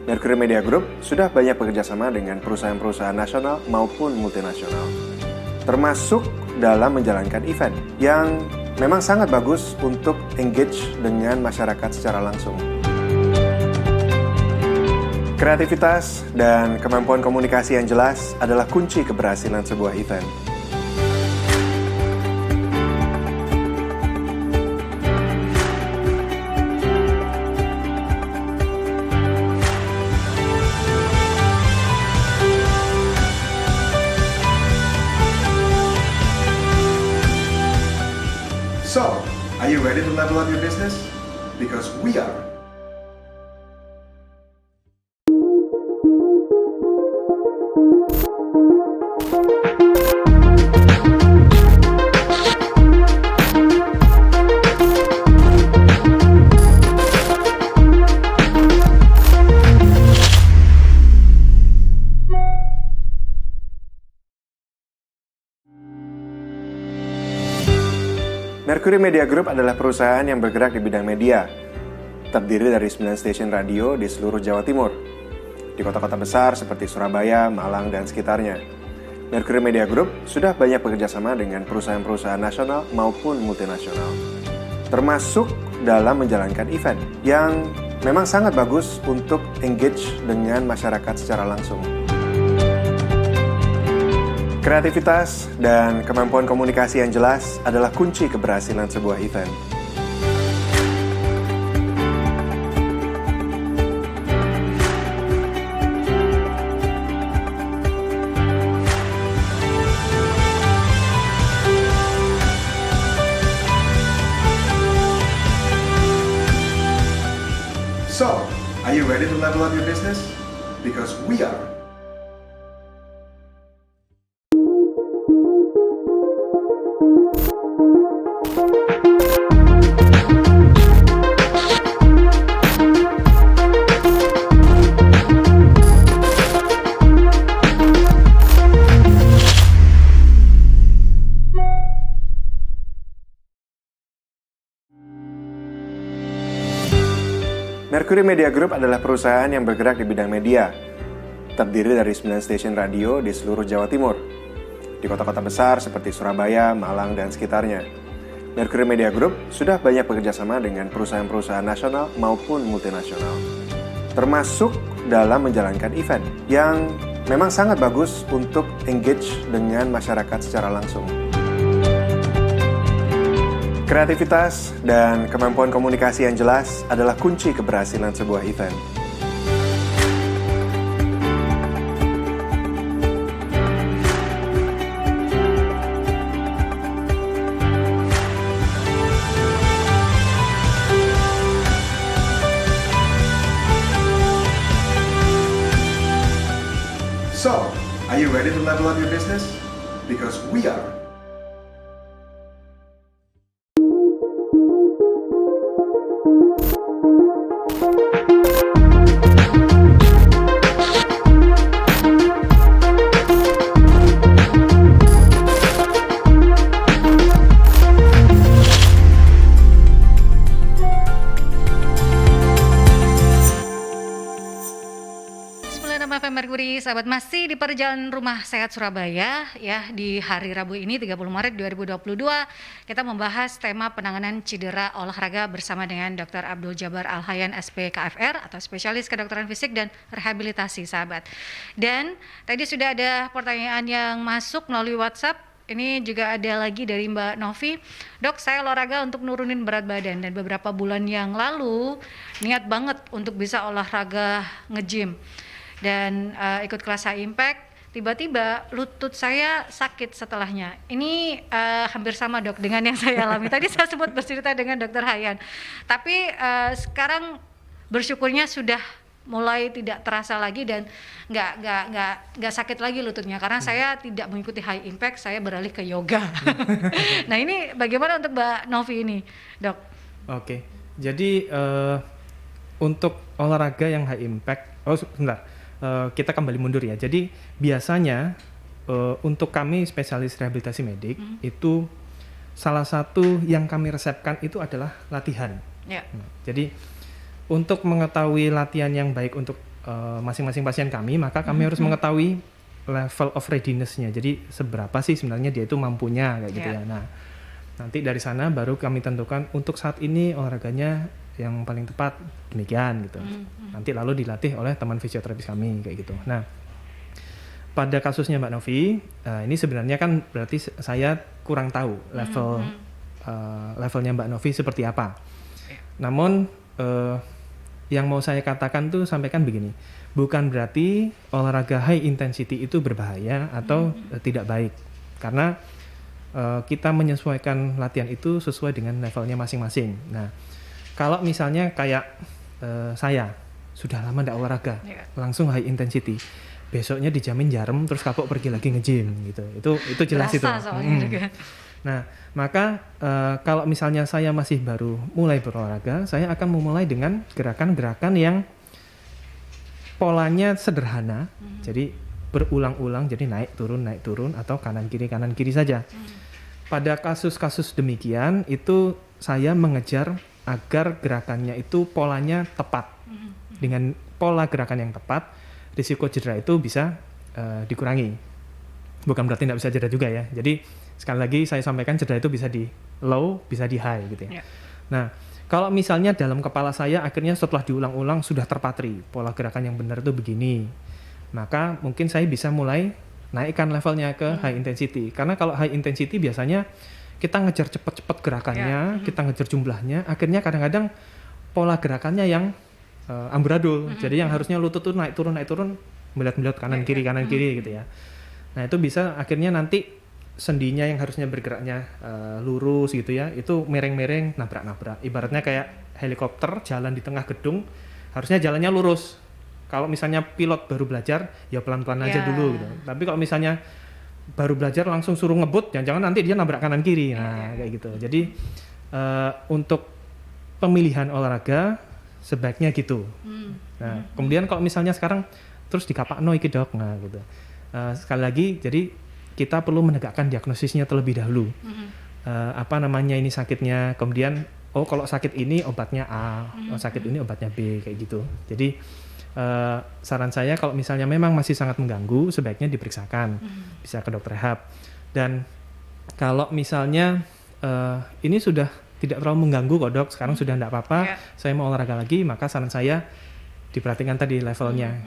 Mercury Media Group sudah banyak bekerjasama dengan perusahaan-perusahaan nasional maupun multinasional, termasuk dalam menjalankan event yang memang sangat bagus untuk engage dengan masyarakat secara langsung. Kreativitas dan kemampuan komunikasi yang jelas adalah kunci keberhasilan sebuah event. So, are you ready to level up your business? Because we are. Mercury Media Group adalah perusahaan yang bergerak di bidang media, terdiri dari 9 stasiun radio di seluruh Jawa Timur, di kota-kota besar seperti Surabaya, Malang, dan sekitarnya. Mercury Media Group sudah banyak bekerjasama dengan perusahaan-perusahaan nasional maupun multinasional, termasuk dalam menjalankan event yang memang sangat bagus untuk engage dengan masyarakat secara langsung. Kreativitas dan kemampuan komunikasi yang jelas adalah kunci keberhasilan sebuah event. So, are you ready to level up your business? Because we are. Mercury Media Group adalah perusahaan yang bergerak di bidang media. Terdiri dari 9 stasiun radio di seluruh Jawa Timur, di kota-kota besar seperti Surabaya, Malang, dan sekitarnya. Mercury Media Group sudah banyak bekerja sama dengan perusahaan-perusahaan nasional maupun multinasional, termasuk dalam menjalankan event yang memang sangat bagus untuk engage dengan masyarakat secara langsung. Kreativitas dan kemampuan komunikasi yang jelas adalah kunci keberhasilan sebuah event. So, are you ready to level up your business? Because we are. Mercury, sahabat, masih di perjalanan Rumah Sehat Surabaya ya. Di hari Rabu ini 30 Maret 2022 kita membahas tema penanganan cedera olahraga bersama dengan Dr. Abdul Jabar Al-Hayyan SPKFR atau spesialis kedokteran fisik dan rehabilitasi, sahabat. Dan tadi sudah ada pertanyaan yang masuk melalui WhatsApp. Ini juga ada lagi dari Mbak Novi. Dok, saya olahraga untuk nurunin berat badan dan beberapa bulan yang lalu niat banget untuk bisa olahraga nge-gym dan ikut kelas High Impact. Tiba-tiba lutut saya sakit setelahnya. Ini hampir sama, Dok, dengan yang saya alami. Tadi saya sempat bercerita dengan Dr. Hayyan. Tapi sekarang bersyukurnya sudah mulai tidak terasa lagi dan nggak sakit lagi lututnya karena saya tidak mengikuti High Impact, saya beralih ke yoga. Nah, ini bagaimana untuk Mbak Novi ini, Dok? Oke, jadi untuk olahraga yang High Impact, sebentar. Kita kembali mundur ya. Jadi biasanya untuk kami spesialis rehabilitasi medik itu salah satu yang kami resepkan itu adalah latihan. Yeah. Jadi untuk mengetahui latihan yang baik untuk masing-masing pasien kami, maka kami harus mengetahui level of readiness-nya. Jadi seberapa sih sebenarnya dia itu mampunya kayak gitu ya. Nah, nanti dari sana baru kami tentukan untuk saat ini olahraganya yang paling tepat demikian gitu. Nanti lalu dilatih oleh teman fisioterapis kami kayak gitu. Nah, pada kasusnya Mbak Novi, ini sebenarnya kan berarti saya kurang tahu levelnya Mbak Novi seperti apa. Namun yang mau saya katakan tuh sampaikan begini, bukan berarti olahraga high intensity itu berbahaya atau tidak baik, karena kita menyesuaikan latihan itu sesuai dengan levelnya masing-masing. Nah, kalau misalnya kayak saya sudah lama tidak olahraga, langsung high intensity, besoknya dijamin jarem terus kapok pergi lagi nge-gym gitu. Itu jelas itu. Nah, maka kalau misalnya saya masih baru mulai berolahraga, saya akan memulai dengan gerakan-gerakan yang polanya sederhana. Jadi berulang-ulang, jadi naik turun atau kanan kiri saja. Pada kasus-kasus demikian itu saya mengejar agar gerakannya itu polanya tepat. Dengan pola gerakan yang tepat, risiko cedera itu bisa dikurangi. Bukan berarti tidak bisa cedera juga ya. Jadi sekali lagi saya sampaikan cedera itu bisa di low, bisa di high gitu ya. Nah, kalau misalnya dalam kepala saya akhirnya setelah diulang-ulang sudah terpatri pola gerakan yang benar itu begini, maka mungkin saya bisa mulai naikkan levelnya ke high intensity. Karena kalau high intensity biasanya kita ngejar cepat-cepat gerakannya, kita ngejar jumlahnya, akhirnya kadang-kadang pola gerakannya yang amburadul. Jadi yang harusnya lutut tuh naik turun, melihat kanan kiri gitu ya. Nah, itu bisa akhirnya nanti sendinya yang harusnya bergeraknya lurus gitu ya, itu mereng-mereng, nabrak-nabrak. Ibaratnya kayak helikopter jalan di tengah gedung, harusnya jalannya lurus. Kalau misalnya pilot baru belajar, ya pelan-pelan aja dulu gitu. Tapi kalau misalnya baru belajar langsung suruh ngebut, jangan-jangan nanti dia nabrak kanan kiri. Nah, kayak gitu. Jadi untuk pemilihan olahraga sebaiknya gitu. Nah, kemudian kalau misalnya sekarang terus dikapakno iki dok, nah gitu. Sekali lagi, jadi kita perlu menegakkan diagnosisnya terlebih dahulu. Apa namanya ini sakitnya, kemudian oh kalau sakit ini obatnya A, oh, sakit ini obatnya B, kayak gitu. Jadi saran saya kalau misalnya memang masih sangat mengganggu, sebaiknya diperiksakan, bisa ke dokter rehab. Dan kalau misalnya ini sudah tidak terlalu mengganggu kok dok, sekarang sudah tidak apa-apa, saya mau olahraga lagi, maka saran saya diperhatikan tadi levelnya,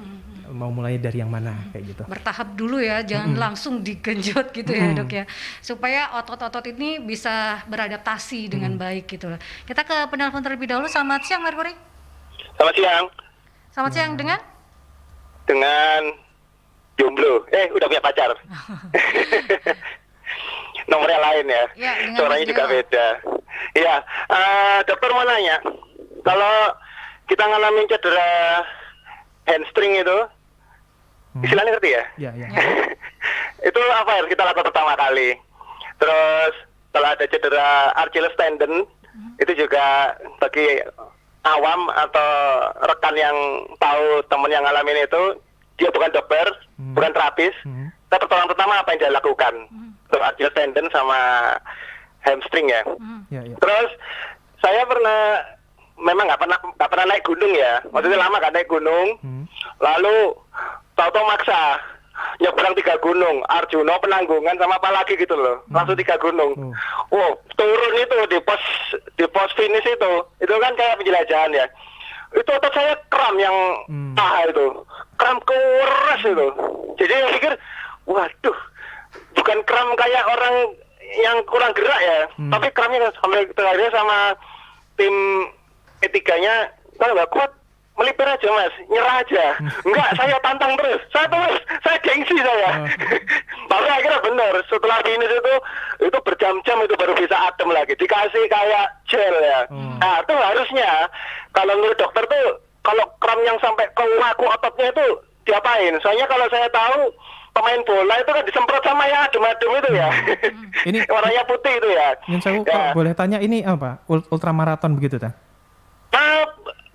mau mulai dari yang mana, kayak gitu. Bertahap dulu ya, jangan langsung digenjot gitu ya dok ya, supaya otot-otot ini bisa beradaptasi dengan baik gitu. Kita ke penelpon terlebih dahulu. Selamat siang Merkuri. Selamat siang. Selamat siang dengan jomblo. Udah punya pacar. Nomornya lain ya. Suaranya juga beda. Iya, dokter mau nanya, kalau kita ngalamin cedera hamstring itu, istilahnya ngerti ya? Iya. Itu apa yang kita lakukan pertama kali? Terus kalau ada cedera Achilles tendon, itu juga bagi awam atau rekan yang tahu teman yang ngalamin itu, dia bukan dokter, bukan terapis, tapi pertolongan pertama apa yang dia lakukan? Untuk Achilles tendon sama hamstring ya. Terus saya memang nggak pernah naik gunung ya, maksudnya lama nggak naik gunung, lalu tahu-tahu maksa nyebrang 3 gunung, Arjuna, Penanggungan, sama apa lagi gitu loh, langsung 3 gunung. Wow, turun itu di pos finish itu kan kayak penjelajahan ya. Itu otot saya kram yang paha itu, kram keras itu. Jadi saya pikir, waduh, bukan kram kayak orang yang kurang gerak ya, tapi kramnya sampai terakhirnya sama tim ketiganya, kalau nggak kuat melipir aja mas, nyerah aja. Enggak, saya tantang terus, saya gengsi saya. Tapi akhirnya benar, setelah finish itu berjam-jam itu baru bisa adem lagi, dikasih kayak gel ya. Nah itu harusnya, kalau menurut dokter tuh, kalau kram yang sampai ke waku ototnya itu diapain? Soalnya kalau saya tahu, pemain bola itu kan disemprot sama yang adem-adem itu ya. Ini warnanya putih itu ya. Yang saya kalau boleh tanya, ini apa? Ultramaraton begitu tak?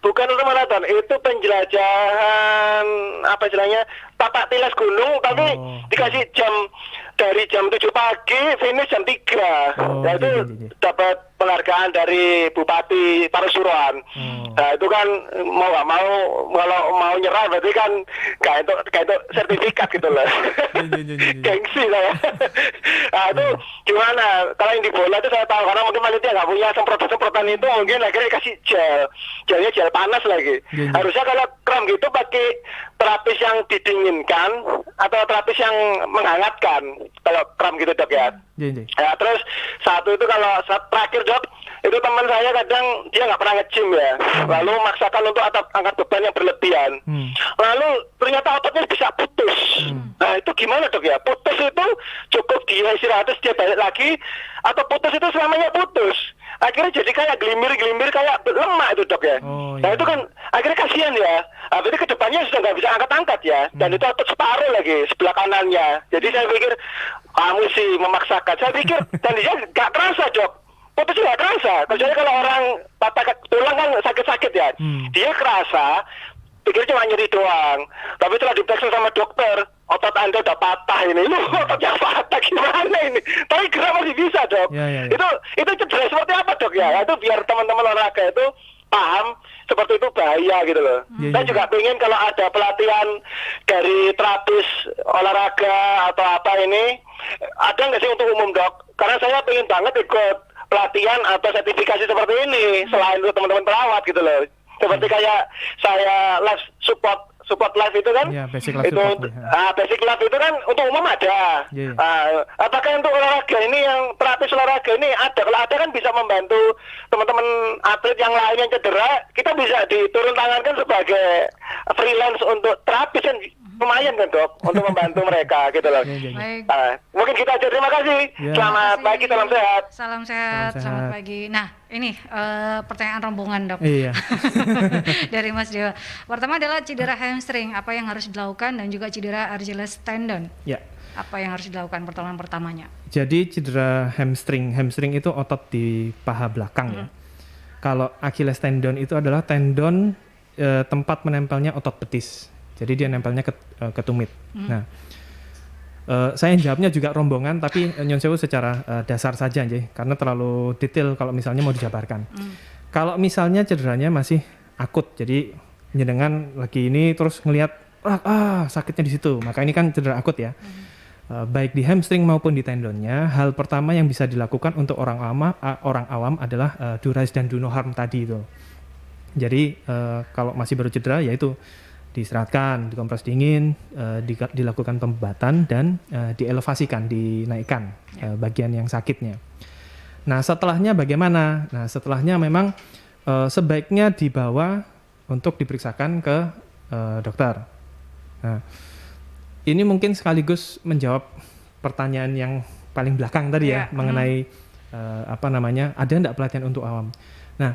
Bukan ultramaraton, itu penjelajahan apa istilahnya, tapak tilas gunung, tapi dikasih jam dari jam 7 pagi, finish jam 3. Nah itu dapat penghargaan dari Bupati Parasuruan. Nah itu kan mau nggak mau, kalau mau nyerah berarti kan kayak itu sertifikat gitu loh. Gengsi saya. Nah itu gimana? Kalau yang di bola itu saya tahu, karena mungkin panitia nggak punya semprotan itu, mungkin akhirnya kasih gelnya gel panas lagi. Harusnya kalau kram gitu pakai terapis yang didinginkan atau terapis yang menghangatkan. Kalau kram gitu dok ya. Ya terus satu itu kalau terakhir dok, itu teman saya kadang dia nggak pernah nge-gym ya, lalu maksakan untuk angkat beban yang berlebihan, lalu ternyata ototnya bisa putus. Nah itu gimana dok ya? Putus itu cukup dia istirahat terus dia balik lagi, atau putus itu selamanya putus? Akhirnya jadi kayak gelimir kayak lemak itu dok ya. Nah itu kan akhirnya kasihan ya. Berarti kedepannya sudah nggak bisa angkat-angkat ya. Dan itu otot separuh lagi sebelah kanannya. Jadi saya pikir kamu sih memaksakan. Saya pikir dan dia nggak kerasa dok. Putus nggak kerasa. Kecuali kalau orang patah tulang kan sakit-sakit ya. Dia kerasa. Pikir cuma nyeri doang. Tapi setelah diperiksa sama dokter, otot Anda udah patah ini. Lu ototnya patah gimana ini? Tapi gerak masih bisa dok. Itu cedera seperti apa dok ya? Itu biar teman-teman olahraga itu paham seperti itu bahaya gitu loh. Saya juga pengen kalau ada pelatihan dari terapis olahraga atau apa ini, ada nggak sih untuk umum dok? Karena saya pengen banget ikut pelatihan atau sertifikasi seperti ini selain untuk teman-teman perawat gitu loh. Seperti kayak saya live support live itu kan, basic life itu basic life itu kan untuk umum ada. Apakah untuk olahraga ini yang terapis olahraga ini ada? Kalau ada kan bisa membantu teman-teman atlet yang lain yang cedera, kita bisa diturun tangankan sebagai freelance untuk terapis kan, lumayan kan dok untuk membantu mereka gitu loh. Mungkin kita aja, terima kasih. Selamat pagi, salam sehat. Salam sehat, selamat pagi. Nah ini pertanyaan rombongan dok. Dari Mas Dewa. Pertama adalah cedera hamstring, apa yang harus dilakukan, dan juga cedera Achilles tendon. Apa yang harus dilakukan pertolongan pertamanya? Jadi cedera hamstring itu otot di paha belakang ya. Kalau Achilles tendon itu adalah tendon tempat menempelnya otot betis. Jadi dia nempelnya ke tumit. Nah, Saya jawabnya juga rombongan, tapi nyon sewu secara dasar saja, nggih, karena terlalu detail kalau misalnya mau dijabarkan. Kalau misalnya cederanya masih akut, jadi jenengan lagi ini terus ngelihat sakitnya di situ, maka ini kan cedera akut ya. Baik di hamstring maupun di tendonnya, hal pertama yang bisa dilakukan untuk orang awam adalah do rise dan do no harm tadi itu. Jadi kalau masih baru cedera, yaitu diistirahatkan, dikompres dingin, dilakukan pembebatan dan dielevasikan, dinaikkan bagian yang sakitnya. Nah setelahnya bagaimana? Nah setelahnya memang sebaiknya dibawa untuk diperiksakan ke dokter. Nah, ini mungkin sekaligus menjawab pertanyaan yang paling belakang tadi ya, mengenai ada enggak pelatihan untuk awam. Nah,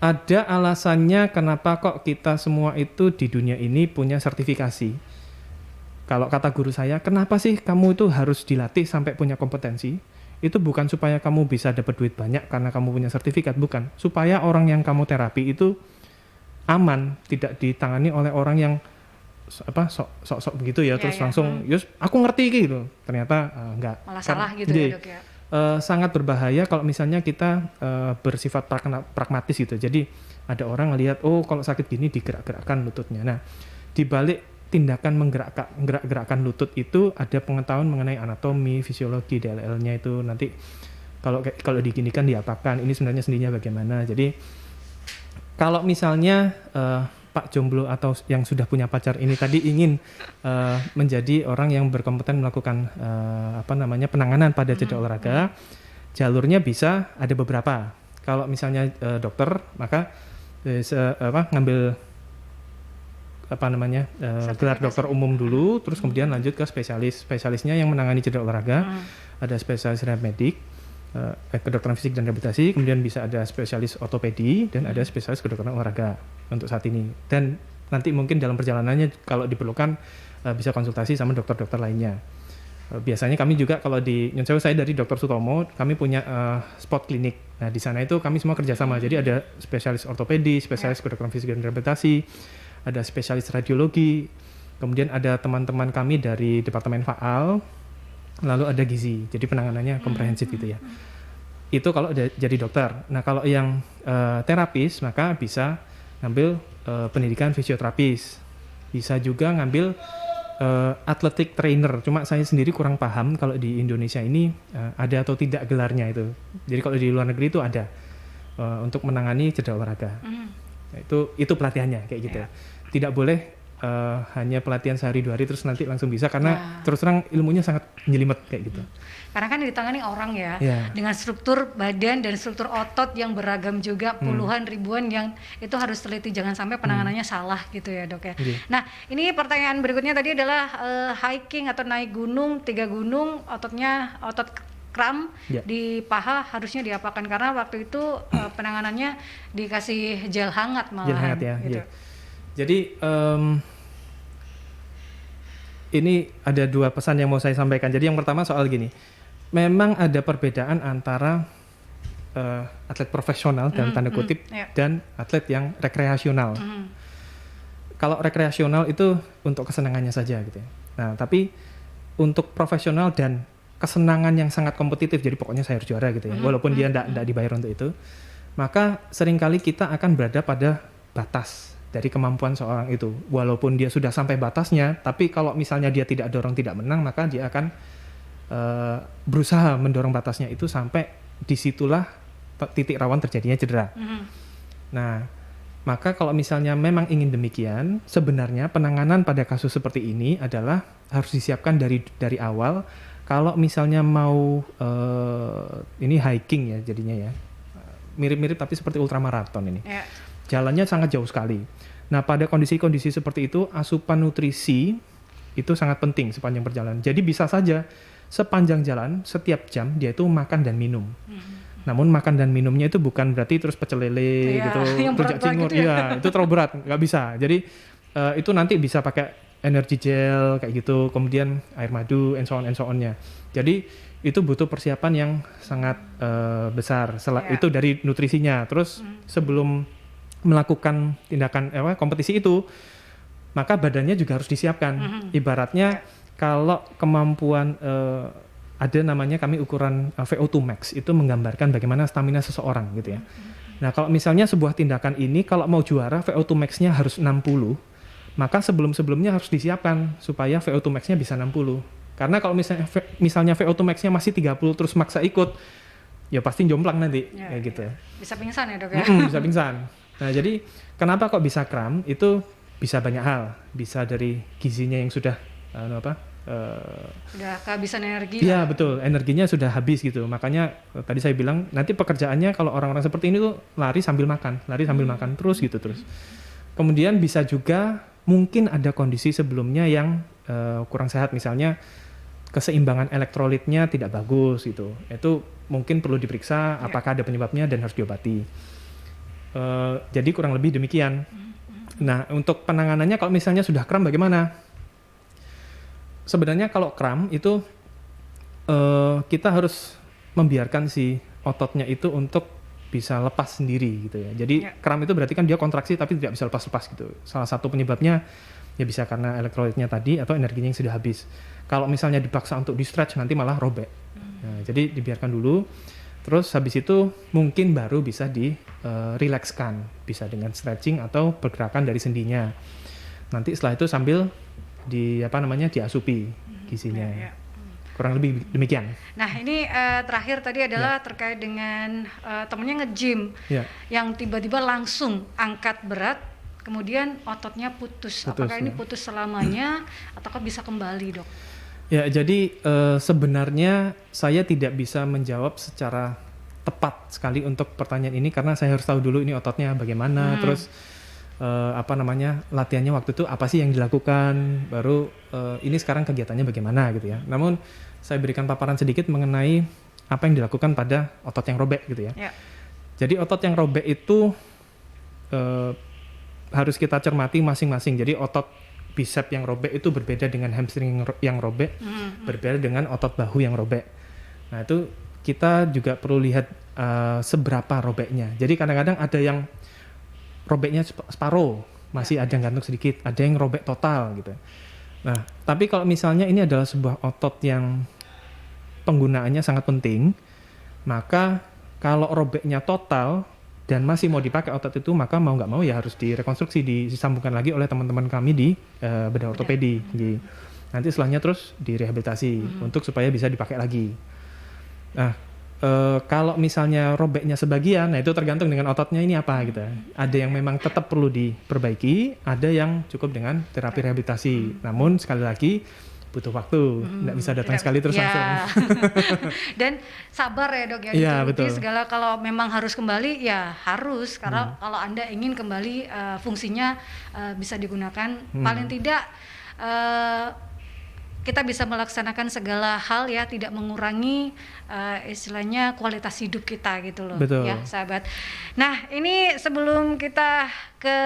ada alasannya kenapa kok kita semua itu di dunia ini punya sertifikasi. Kalau kata guru saya, kenapa sih kamu itu harus dilatih sampai punya kompetensi? Itu bukan supaya kamu bisa dapat duit banyak karena kamu punya sertifikat, bukan. Supaya orang yang kamu terapi itu aman, tidak ditangani oleh orang yang sok begitu ya, terus langsung yus aku ngerti gitu, ternyata enggak, malah salah gitu ya dok ya. Sangat berbahaya kalau misalnya kita bersifat pragmatis gitu. Jadi ada orang ngelihat kalau sakit gini digerak-gerakkan lututnya. Nah di balik tindakan menggerak-gerakkan lutut itu ada pengetahuan mengenai anatomi, fisiologi, DLL-nya itu nanti kalau diginikan diapakan, ini sebenarnya sendinya bagaimana. Jadi kalau misalnya Pak jomblo atau yang sudah punya pacar ini tadi ingin menjadi orang yang berkompeten melakukan penanganan pada cedera olahraga, jalurnya bisa ada beberapa. Kalau misalnya dokter, maka ngambil gelar dokter umum dulu, terus kemudian lanjut ke spesialisnya yang menangani cedera olahraga. Ada spesialis rehab medik, kedokteran fisik dan rehabilitasi, kemudian bisa ada spesialis ortopedi dan ada spesialis kedokteran olahraga untuk saat ini. Dan nanti mungkin dalam perjalanannya kalau diperlukan bisa konsultasi sama dokter-dokter lainnya. Biasanya kami juga kalau di Nyon Sewu, saya dari Dr. Sutomo, kami punya spot klinik. Nah di sana itu kami semua kerjasama. Jadi ada spesialis ortopedi, spesialis kedokteran fisik dan rehabilitasi, ada spesialis radiologi, kemudian ada teman-teman kami dari Departemen Faal, lalu ada gizi, jadi penanganannya komprehensif gitu ya. Itu kalau jadi dokter. Nah kalau yang terapis, maka bisa ngambil pendidikan fisioterapis, bisa juga ngambil athletic trainer. Cuma saya sendiri kurang paham kalau di Indonesia ini ada atau tidak gelarnya itu. Jadi kalau di luar negeri itu ada untuk menangani cedera olahraga. Nah, itu pelatihannya kayak gitu. Tidak boleh hanya pelatihan sehari 2 hari terus nanti langsung bisa, karena terus terang ilmunya sangat nyelimet kayak gitu. Karena kan ditangani orang ya, dengan struktur badan dan struktur otot yang beragam juga, puluhan ribuan, yang itu harus teliti, jangan sampai penanganannya salah gitu ya dok ya. Nah ini pertanyaan berikutnya tadi adalah hiking atau naik gunung, 3 gunung, otot kram di paha harusnya diapakan, karena waktu itu penanganannya dikasih gel hangat malahan. Gel hangat ya. Gitu. Jadi ini ada 2 pesan yang mau saya sampaikan. Jadi yang pertama soal gini, memang ada perbedaan antara atlet profesional dalam tanda kutip dan atlet yang rekreasional. Kalau rekreasional itu untuk kesenangannya saja gitu ya. Nah tapi untuk profesional dan kesenangan yang sangat kompetitif, jadi pokoknya saya harus juara gitu ya, walaupun dia tidak dibayar untuk itu, maka seringkali kita akan berada pada batas dari kemampuan seorang itu. Walaupun dia sudah sampai batasnya, tapi kalau misalnya dia tidak dorong, tidak menang, maka dia akan berusaha mendorong batasnya itu sampai disitulah titik rawan terjadinya cedera. Nah, maka kalau misalnya memang ingin demikian, sebenarnya penanganan pada kasus seperti ini adalah harus disiapkan dari awal. Kalau misalnya mau ini hiking ya jadinya ya, mirip-mirip tapi seperti ultramaraton ini. Jalannya sangat jauh sekali. Nah, pada kondisi-kondisi seperti itu, asupan nutrisi itu sangat penting sepanjang perjalanan. Jadi bisa saja sepanjang jalan, setiap jam dia itu makan dan minum. Namun makan dan minumnya itu bukan berarti terus pecel lele gitu, rujak cingur, gitu ya. Itu terlalu berat, nggak bisa. Jadi itu nanti bisa pakai energy gel kayak gitu, kemudian air madu, and so on-nya. Jadi itu butuh persiapan yang sangat besar. Itu dari nutrisinya. Terus sebelum melakukan tindakan kompetisi itu, maka badannya juga harus disiapkan. Ibaratnya kalau kemampuan ada namanya kami ukuran VO2 max itu menggambarkan bagaimana stamina seseorang gitu ya. Nah kalau misalnya sebuah tindakan ini kalau mau juara VO2 max-nya harus 60, maka sebelum-sebelumnya harus disiapkan supaya VO2 max-nya bisa 60. Karena kalau misalnya VO2 max-nya masih 30 terus maksa ikut, ya pasti jomplang nanti kayak gitu. Bisa pingsan ya dok ya? Bisa pingsan. Nah jadi kenapa kok bisa kram? Itu bisa banyak hal. Bisa dari gizinya yang sudah udah kehabisan energi. Iya betul, energinya sudah habis gitu. Makanya tadi saya bilang nanti pekerjaannya kalau orang-orang seperti ini tuh lari sambil makan terus gitu terus. Kemudian bisa juga mungkin ada kondisi sebelumnya yang kurang sehat, misalnya keseimbangan elektrolitnya tidak bagus gitu. Itu mungkin perlu diperiksa apakah ada penyebabnya dan harus diobati. Jadi kurang lebih demikian. Nah untuk penanganannya kalau misalnya sudah kram bagaimana? Sebenarnya kalau kram itu kita harus membiarkan si ototnya itu untuk bisa lepas sendiri gitu ya. Jadi kram itu berarti kan dia kontraksi tapi tidak bisa lepas-lepas gitu. Salah satu penyebabnya ya bisa karena elektrolitnya tadi atau energinya yang sudah habis. Kalau misalnya dipaksa untuk di stretch nanti malah robek. Nah, jadi dibiarkan dulu. Terus habis itu mungkin baru bisa rilekskan, bisa dengan stretching atau pergerakan dari sendinya. Nanti setelah itu sambil diasupi gizinya. Kurang lebih demikian. Nah ini terakhir tadi adalah terkait dengan temennya nge-gym yang tiba-tiba langsung angkat berat, kemudian ototnya putus. Apakah ini putus selamanya ataukah bisa kembali dok? Ya jadi sebenarnya saya tidak bisa menjawab secara tepat sekali untuk pertanyaan ini karena saya harus tahu dulu ini ototnya bagaimana, terus latihannya waktu itu apa sih yang dilakukan, baru ini sekarang kegiatannya bagaimana gitu ya. Namun saya berikan paparan sedikit mengenai apa yang dilakukan pada otot yang robek gitu ya. Jadi otot yang robek itu harus kita cermati masing-masing. Jadi otot bicep yang robek itu berbeda dengan hamstring yang robek, berbeda dengan otot bahu yang robek. Nah itu kita juga perlu lihat seberapa robeknya. Jadi kadang-kadang ada yang robeknya separuh, masih ada yang gantung sedikit, ada yang robek total gitu. Nah, tapi kalau misalnya ini adalah sebuah otot yang penggunaannya sangat penting, maka kalau robeknya total dan masih mau dipakai otot itu, maka mau nggak mau ya harus direkonstruksi, disambungkan lagi oleh teman-teman kami di bedah ortopedi. Jadi, nanti setelahnya terus direhabilitasi untuk supaya bisa dipakai lagi. Nah, kalau misalnya robeknya sebagian, nah itu tergantung dengan ototnya ini apa gitu. Ada yang memang tetap perlu diperbaiki, ada yang cukup dengan terapi rehabilitasi. Namun sekali lagi butuh waktu, nggak bisa datang sekali terus langsung. Dan sabar ya dok ya. Iya betul. Segala kalau memang harus kembali ya harus, karena kalau Anda ingin kembali fungsinya bisa digunakan, paling tidak kita bisa melaksanakan segala hal ya, tidak mengurangi istilahnya kualitas hidup kita gitu loh. Betul. Ya sahabat. Nah ini sebelum kita ke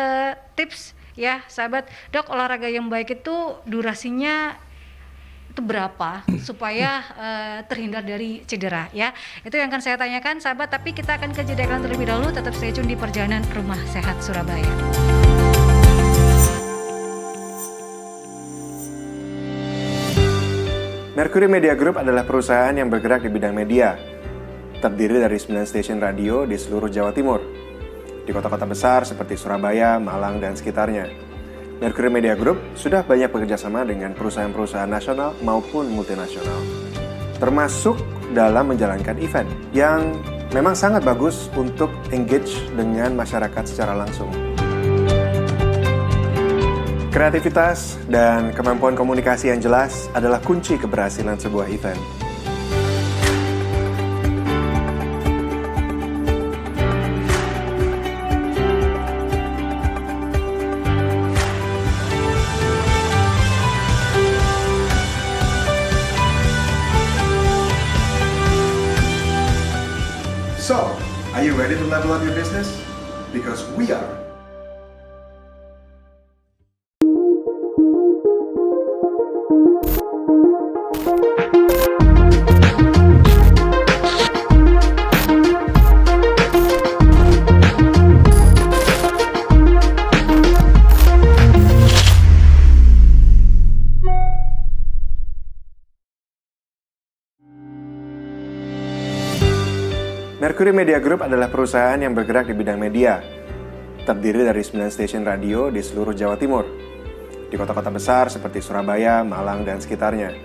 tips ya sahabat, dok olahraga yang baik itu durasinya itu berapa supaya terhindar dari cedera ya, itu yang akan saya tanyakan sahabat. Tapi kita akan ke jeda iklan terlebih dahulu, tetap stay tune di Perjalanan Rumah Sehat Surabaya. Mercury Media Group adalah perusahaan yang bergerak di bidang media, terdiri dari 9 stasiun radio di seluruh Jawa Timur, di kota-kota besar seperti Surabaya, Malang, dan sekitarnya. Mercury Media Group sudah banyak bekerjasama dengan perusahaan-perusahaan nasional maupun multinasional, termasuk dalam menjalankan event yang memang sangat bagus untuk engage dengan masyarakat secara langsung. Kreativitas dan kemampuan komunikasi yang jelas adalah kunci keberhasilan sebuah event. So, are you ready to level up your business? Because we are. Mercury Media Group adalah perusahaan yang bergerak di bidang media. Terdiri dari 9 stasiun radio di seluruh Jawa Timur. Di kota-kota besar seperti Surabaya, Malang, dan sekitarnya.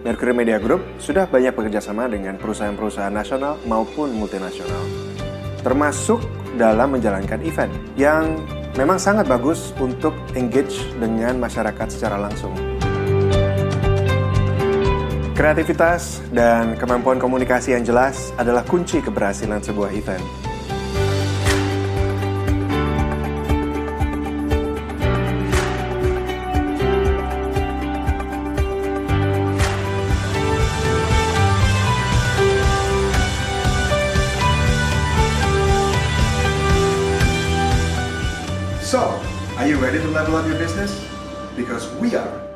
Mercury Media Group sudah banyak bekerjasama dengan perusahaan-perusahaan nasional maupun multinasional. Termasuk dalam menjalankan event yang memang sangat bagus untuk engage dengan masyarakat secara langsung. Kreativitas dan kemampuan komunikasi yang jelas adalah kunci keberhasilan sebuah event. So, are you ready to level up your business? Because we are.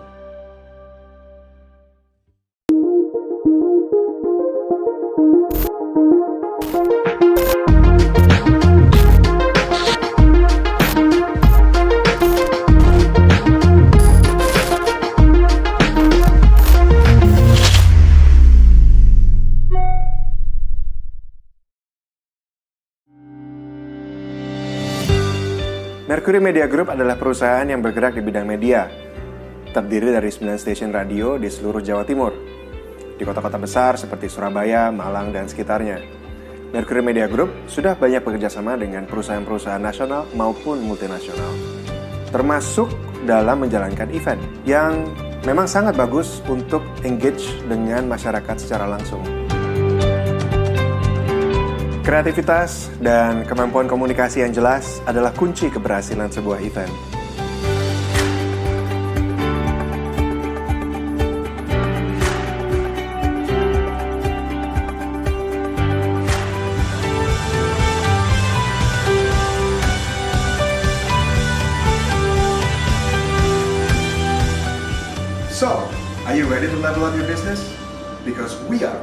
Mercury Media Group adalah perusahaan yang bergerak di bidang media. Terdiri dari 9 stasiun radio di seluruh Jawa Timur. Di kota-kota besar seperti Surabaya, Malang, dan sekitarnya. Mercury Media Group sudah banyak bekerjasama dengan perusahaan-perusahaan nasional maupun multinasional. Termasuk dalam menjalankan event yang memang sangat bagus untuk engage dengan masyarakat secara langsung. Kreativitas dan kemampuan komunikasi yang jelas adalah kunci keberhasilan sebuah event. So, are you ready to level up your business? Because we are.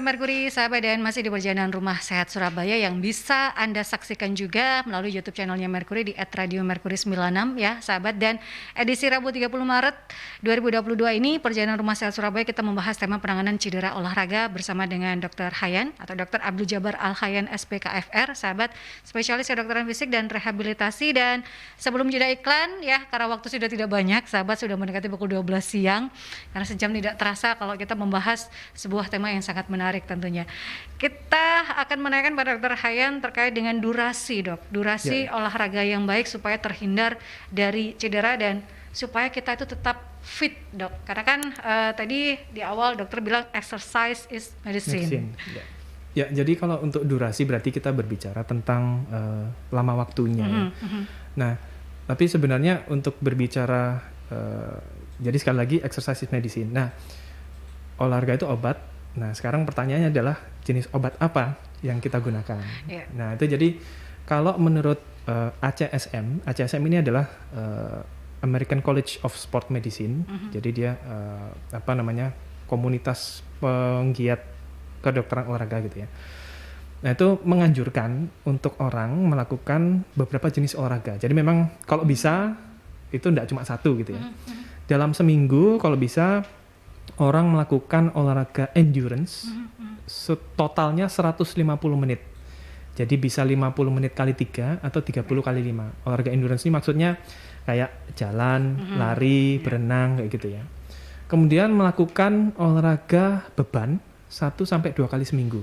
Mercury, sahabat, dan masih di perjalanan Rumah Sehat Surabaya yang bisa Anda saksikan juga melalui YouTube channelnya Mercury di @radiomercury96 ya, sahabat. Dan edisi Rabu 30 Maret 2022 ini perjalanan Rumah Sehat Surabaya kita membahas tema penanganan cedera olahraga bersama dengan Dr. Hayan atau Dr. Abdul Jabar Al-Hayan SPKFR, sahabat, spesialis kedokteran fisik dan rehabilitasi. Dan sebelum jeda iklan ya, karena waktu sudah tidak banyak, sahabat, sudah mendekati pukul 12 siang, karena sejam tidak terasa kalau kita membahas sebuah tema yang sangat menarik tentunya. Kita akan menanyakan pada Dr. Hayan terkait dengan durasi, Dok. Durasi olahraga yang baik supaya terhindar dari cedera dan supaya kita itu tetap fit, Dok. Karena kan tadi di awal dokter bilang exercise is medicine. Ya, jadi kalau untuk durasi berarti kita berbicara tentang lama waktunya. Nah, tapi sebenarnya untuk berbicara jadi sekali lagi exercise is medicine. Nah, olahraga itu obat. Nah, sekarang pertanyaannya adalah jenis obat apa yang kita gunakan. Nah, itu jadi kalau menurut ACSM ini adalah American College of Sport Medicine. Jadi dia komunitas penggiat kedokteran olahraga gitu ya. Nah, itu menganjurkan untuk orang melakukan beberapa jenis olahraga. Jadi memang kalau bisa itu enggak cuma satu gitu ya. Dalam seminggu kalau bisa orang melakukan olahraga endurance totalnya 150 menit. Jadi bisa 50 menit kali 3 atau 30 kali 5. Olahraga endurance ini maksudnya kayak jalan, lari, berenang kayak gitu ya. Kemudian melakukan olahraga beban 1 sampai 2 kali seminggu.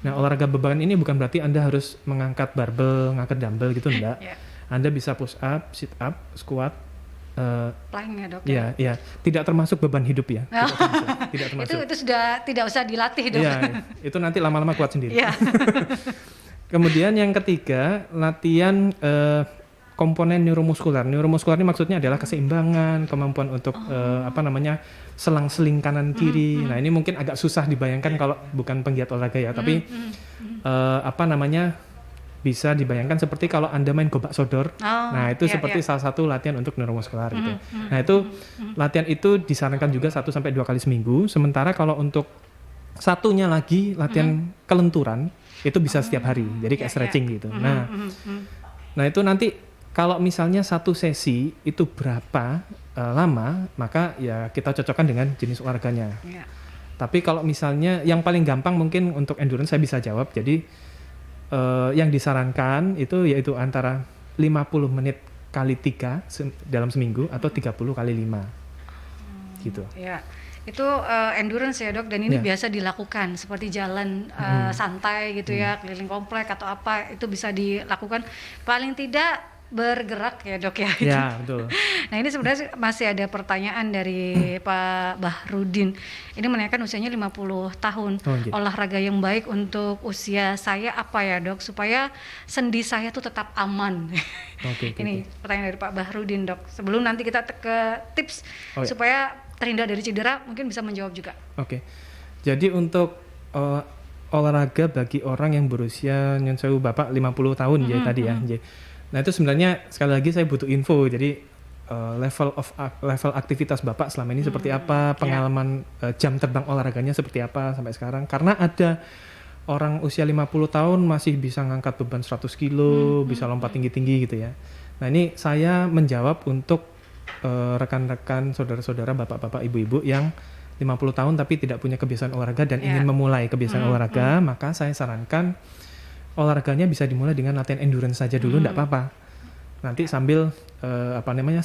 Nah, olahraga beban ini bukan berarti Anda harus mengangkat barbel, ngangkat dumbbell gitu, enggak. Anda bisa push up, sit up, squat, plank ya, Dok. Iya, tidak termasuk beban hidup ya. Tidak termasuk. Itu sudah tidak usah dilatih, Dok. Iya, itu nanti lama-lama kuat sendiri. Kemudian yang ketiga, latihan komponen neuromuskular. Neuromuskular ini maksudnya adalah keseimbangan, kemampuan untuk selang-seling kanan kiri. Nah, ini mungkin agak susah dibayangkan kalau bukan penggiat olahraga ya, tapi bisa dibayangkan seperti kalau Anda main gobak sodor. Nah, itu iya, seperti iya. salah satu latihan untuk neuromuskular gitu. Nah, itu latihan itu disarankan juga 1 sampai 2 kali seminggu. Sementara kalau untuk satunya lagi latihan kelenturan itu bisa setiap hari. Jadi kayak stretching gitu. Nah, itu nanti kalau misalnya satu sesi itu berapa lama, maka ya kita cocokkan dengan jenis olahraganya. Iya. Tapi kalau misalnya yang paling gampang mungkin untuk endurance saya bisa jawab. Jadi yang disarankan itu yaitu antara 50 menit kali 3 dalam seminggu atau 30 kali 5 gitu. Ya, itu endurance ya dok, dan ini Ya. biasa dilakukan seperti jalan santai gitu ya, keliling komplek atau apa, itu bisa dilakukan paling tidak bergerak ya dok ya. Ya, betul. Nah ini sebenarnya masih ada pertanyaan dari Pak Bahrudin. Ini menanyakan usianya 50 tahun. Gitu. Olahraga yang baik untuk usia saya apa ya dok? Supaya sendi saya tuh tetap aman. Oke. Ini pertanyaan dari Pak Bahrudin dok. Sebelum nanti kita ke tips supaya terhindar dari cedera, mungkin bisa menjawab juga. Oke. Jadi untuk olahraga bagi orang yang berusia nyun sewu Bapak 50 tahun ya tadi ya. Nah itu sebenarnya sekali lagi saya butuh info. Jadi level aktivitas Bapak selama ini seperti apa, pengalaman jam terbang olahraganya seperti apa sampai sekarang. Karena ada orang usia 50 tahun masih bisa ngangkat beban 100 kilo, bisa lompat tinggi-tinggi gitu ya. Nah ini saya menjawab untuk rekan-rekan, saudara-saudara, bapak-bapak, ibu-ibu yang 50 tahun tapi tidak punya kebiasaan olahraga dan ingin memulai kebiasaan olahraga, maka saya sarankan olahraganya bisa dimulai dengan latihan endurance saja dulu, enggak apa-apa. Nanti sambil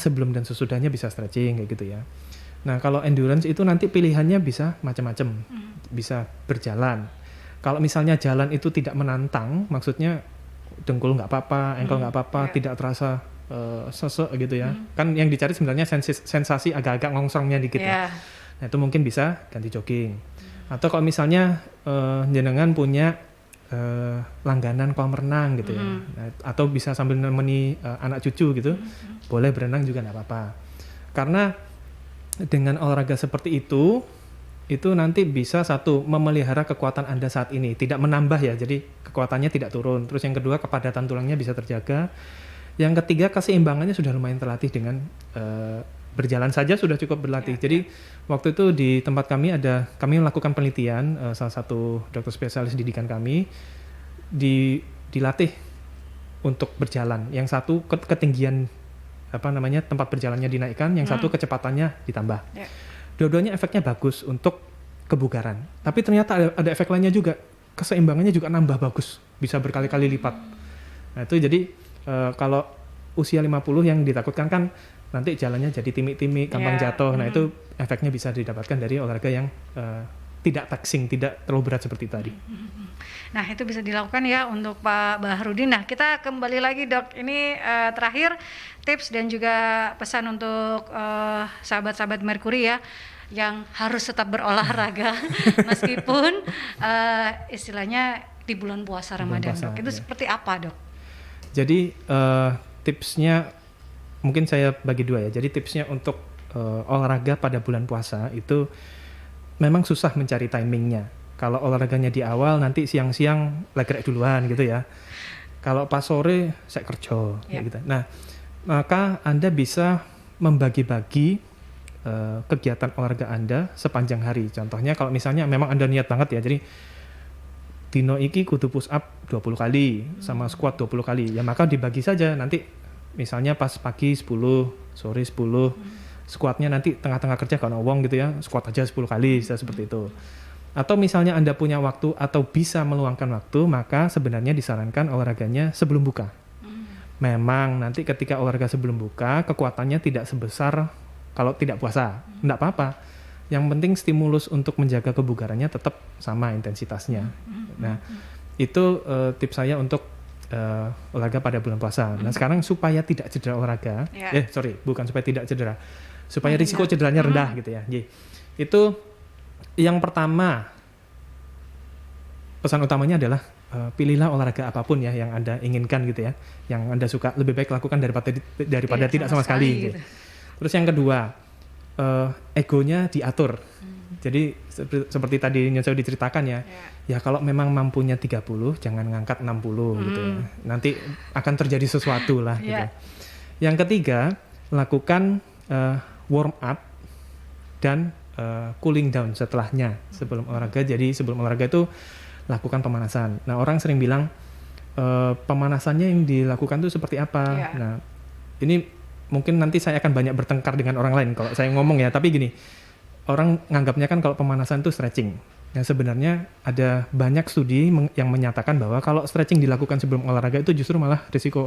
sebelum dan sesudahnya bisa stretching kayak gitu ya. Nah, kalau endurance itu nanti pilihannya bisa macam-macam. Bisa berjalan. Kalau misalnya jalan itu tidak menantang, maksudnya dengkul nggak apa-apa, ankle nggak apa-apa, tidak terasa sesek gitu ya. Kan yang dicari sebenarnya sensasi agak-agak ngongsongnya dikit ya. Nah, itu mungkin bisa ganti jogging. Atau kalau misalnya jenengan punya langganan kolam renang gitu ya, nah, atau bisa sambil nemeni anak cucu gitu, boleh berenang juga nggak apa-apa. Karena dengan olahraga seperti itu nanti bisa satu memelihara kekuatan Anda saat ini, tidak menambah ya, jadi kekuatannya tidak turun. Terus yang kedua kepadatan tulangnya bisa terjaga. Yang ketiga keseimbangannya sudah lumayan terlatih dengan berjalan saja sudah cukup berlatih. Jadi waktu itu di tempat kami melakukan penelitian, salah satu dokter spesialis didikan kami dilatih untuk berjalan. Yang satu ketinggian tempat berjalannya dinaikkan, yang satu kecepatannya ditambah. Dua-duanya efeknya bagus untuk kebugaran. Tapi ternyata ada efek lainnya juga, keseimbangannya juga nambah bagus, bisa berkali-kali lipat. Nah itu jadi kalau usia 50 yang ditakutkan kan nanti jalannya jadi timik-timik, gampang jatuh. Nah itu efeknya bisa didapatkan dari olahraga yang tidak taxing, tidak terlalu berat seperti tadi. Nah itu bisa dilakukan ya untuk Pak Bahrudin. Nah kita kembali lagi dok, ini terakhir tips dan juga pesan untuk sahabat-sahabat Merkuri ya, yang harus tetap berolahraga meskipun istilahnya di bulan puasa Ramadan dok. Itu seperti apa dok? Jadi tipsnya mungkin saya bagi dua ya. Jadi tipsnya untuk olahraga pada bulan puasa itu memang susah mencari timingnya. Kalau olahraganya di awal nanti siang-siang legrek duluan gitu ya. Kalau pas sore saya kerja gitu. Nah, maka Anda bisa membagi-bagi kegiatan olahraga Anda sepanjang hari. Contohnya kalau misalnya memang Anda niat banget ya. Jadi dino iki kudu push up 20 kali sama squat 20 kali. Ya maka dibagi saja nanti. Misalnya pas pagi 10, sore 10, squatnya nanti tengah-tengah kerja kalau wong gitu ya, squat aja 10 kali, seperti itu. Atau misalnya Anda punya waktu atau bisa meluangkan waktu, maka sebenarnya disarankan olahraganya sebelum buka. Memang nanti ketika olahraga sebelum buka, kekuatannya tidak sebesar kalau tidak puasa, enggak apa-apa. Yang penting stimulus untuk menjaga kebugarannya tetap sama intensitasnya. Nah, itu tips saya untuk olahraga pada bulan puasa. Nah sekarang supaya tidak cedera olahraga, bukan supaya tidak cedera, supaya risiko cederanya rendah gitu ya. Itu yang pertama, pesan utamanya adalah pilihlah olahraga apapun ya yang Anda inginkan gitu ya, yang Anda suka, lebih baik lakukan daripada tidak sama sekali gitu. Terus yang kedua, egonya diatur. Jadi seperti tadi Nyonya diceritakan ya. Ya kalau memang mampunya 30 jangan ngangkat 60 gitu ya. Nanti akan terjadi sesuatu lah gitu. Yang ketiga, lakukan warm up dan cooling down setelahnya sebelum olahraga. Jadi sebelum olahraga itu lakukan pemanasan. Nah, orang sering bilang pemanasannya yang dilakukan itu seperti apa? Nah, ini mungkin nanti saya akan banyak bertengkar dengan orang lain kalau saya ngomong ya, tapi gini, orang nganggapnya kan kalau pemanasan itu stretching. Nah, sebenarnya ada banyak studi yang menyatakan bahwa kalau stretching dilakukan sebelum olahraga itu justru malah risiko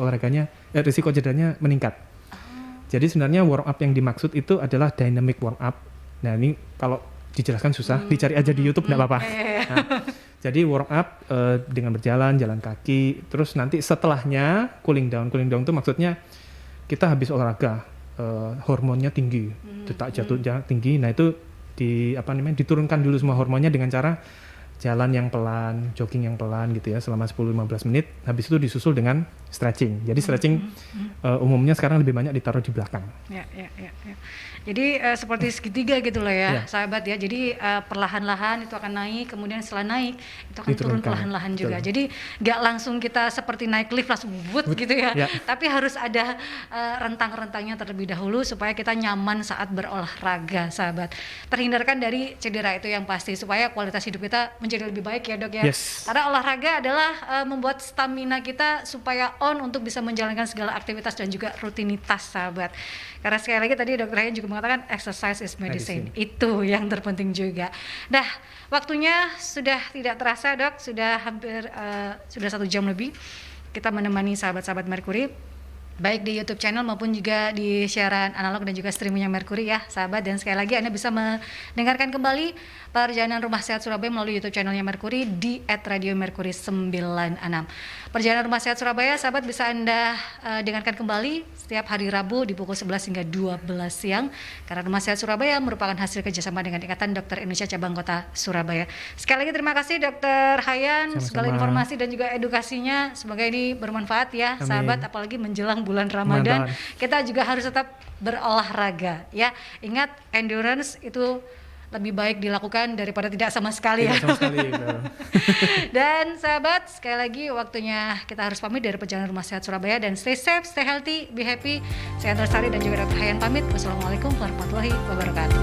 cederanya meningkat. Jadi sebenarnya warm up yang dimaksud itu adalah dynamic warm up. Nah, ini kalau dijelaskan susah, dicari aja di YouTube nggak apa-apa. Nah, jadi warm up dengan berjalan, jalan kaki, terus nanti setelahnya cooling down. Cooling down itu maksudnya kita habis olahraga, hormonnya tinggi, detak jantung tinggi. Nah, itu diturunkan dulu semua hormonnya dengan cara jalan yang pelan, jogging yang pelan gitu ya selama 10-15 menit. Habis itu disusul dengan stretching. Jadi stretching umumnya sekarang lebih banyak ditaruh di belakang. Ya. Jadi seperti segitiga gitu loh ya, sahabat ya. Jadi perlahan-lahan itu akan naik, kemudian setelah naik itu akan turun perlahan-lahan juga. Jadi nggak langsung kita seperti naik lift langsung wut gitu ya. Tapi harus ada rentang-rentangnya terlebih dahulu supaya kita nyaman saat berolahraga, sahabat. Terhindarkan dari cedera itu yang pasti, supaya kualitas hidup kita menjadi lebih baik ya, Dok ya. Karena olahraga adalah membuat stamina kita supaya on untuk bisa menjalankan segala aktivitas dan juga rutinitas, sahabat. Karena sekali lagi tadi Dr. Ryan juga mengatakan exercise is medicine. Itu yang terpenting juga. Nah, waktunya sudah tidak terasa, Dok. Sudah hampir sudah 1 jam lebih kita menemani sahabat-sahabat Merkuri, baik di YouTube channel maupun juga di siaran analog dan juga streamingnya Merkuri ya, sahabat. Dan sekali lagi Anda bisa mendengarkan kembali Perjalanan Rumah Sehat Surabaya melalui YouTube channelnya Merkuri di @radiomerkuri96. Perjalanan Rumah Sehat Surabaya, sahabat, bisa Anda dengarkan kembali setiap hari Rabu di pukul 11 hingga 12 siang. Karena Rumah Sehat Surabaya merupakan hasil kerjasama dengan Ikatan Dokter Indonesia Cabang Kota Surabaya. Sekali lagi terima kasih Dr. Hayan, segala informasi dan juga edukasinya. Semoga ini bermanfaat ya, sahabat, apalagi menjelang bulan Ramadan. Kita juga harus tetap berolahraga ya. Ingat, endurance itu lebih baik dilakukan daripada tidak sama sekali ya. Dan sahabat, sekali lagi waktunya kita harus pamit dari Perjalanan Rumah Sehat Surabaya, dan stay safe, stay healthy, be happy. Saya Andra Sari dan juga Dr. Hayan pamit. Wassalamualaikum warahmatullahi wabarakatuh.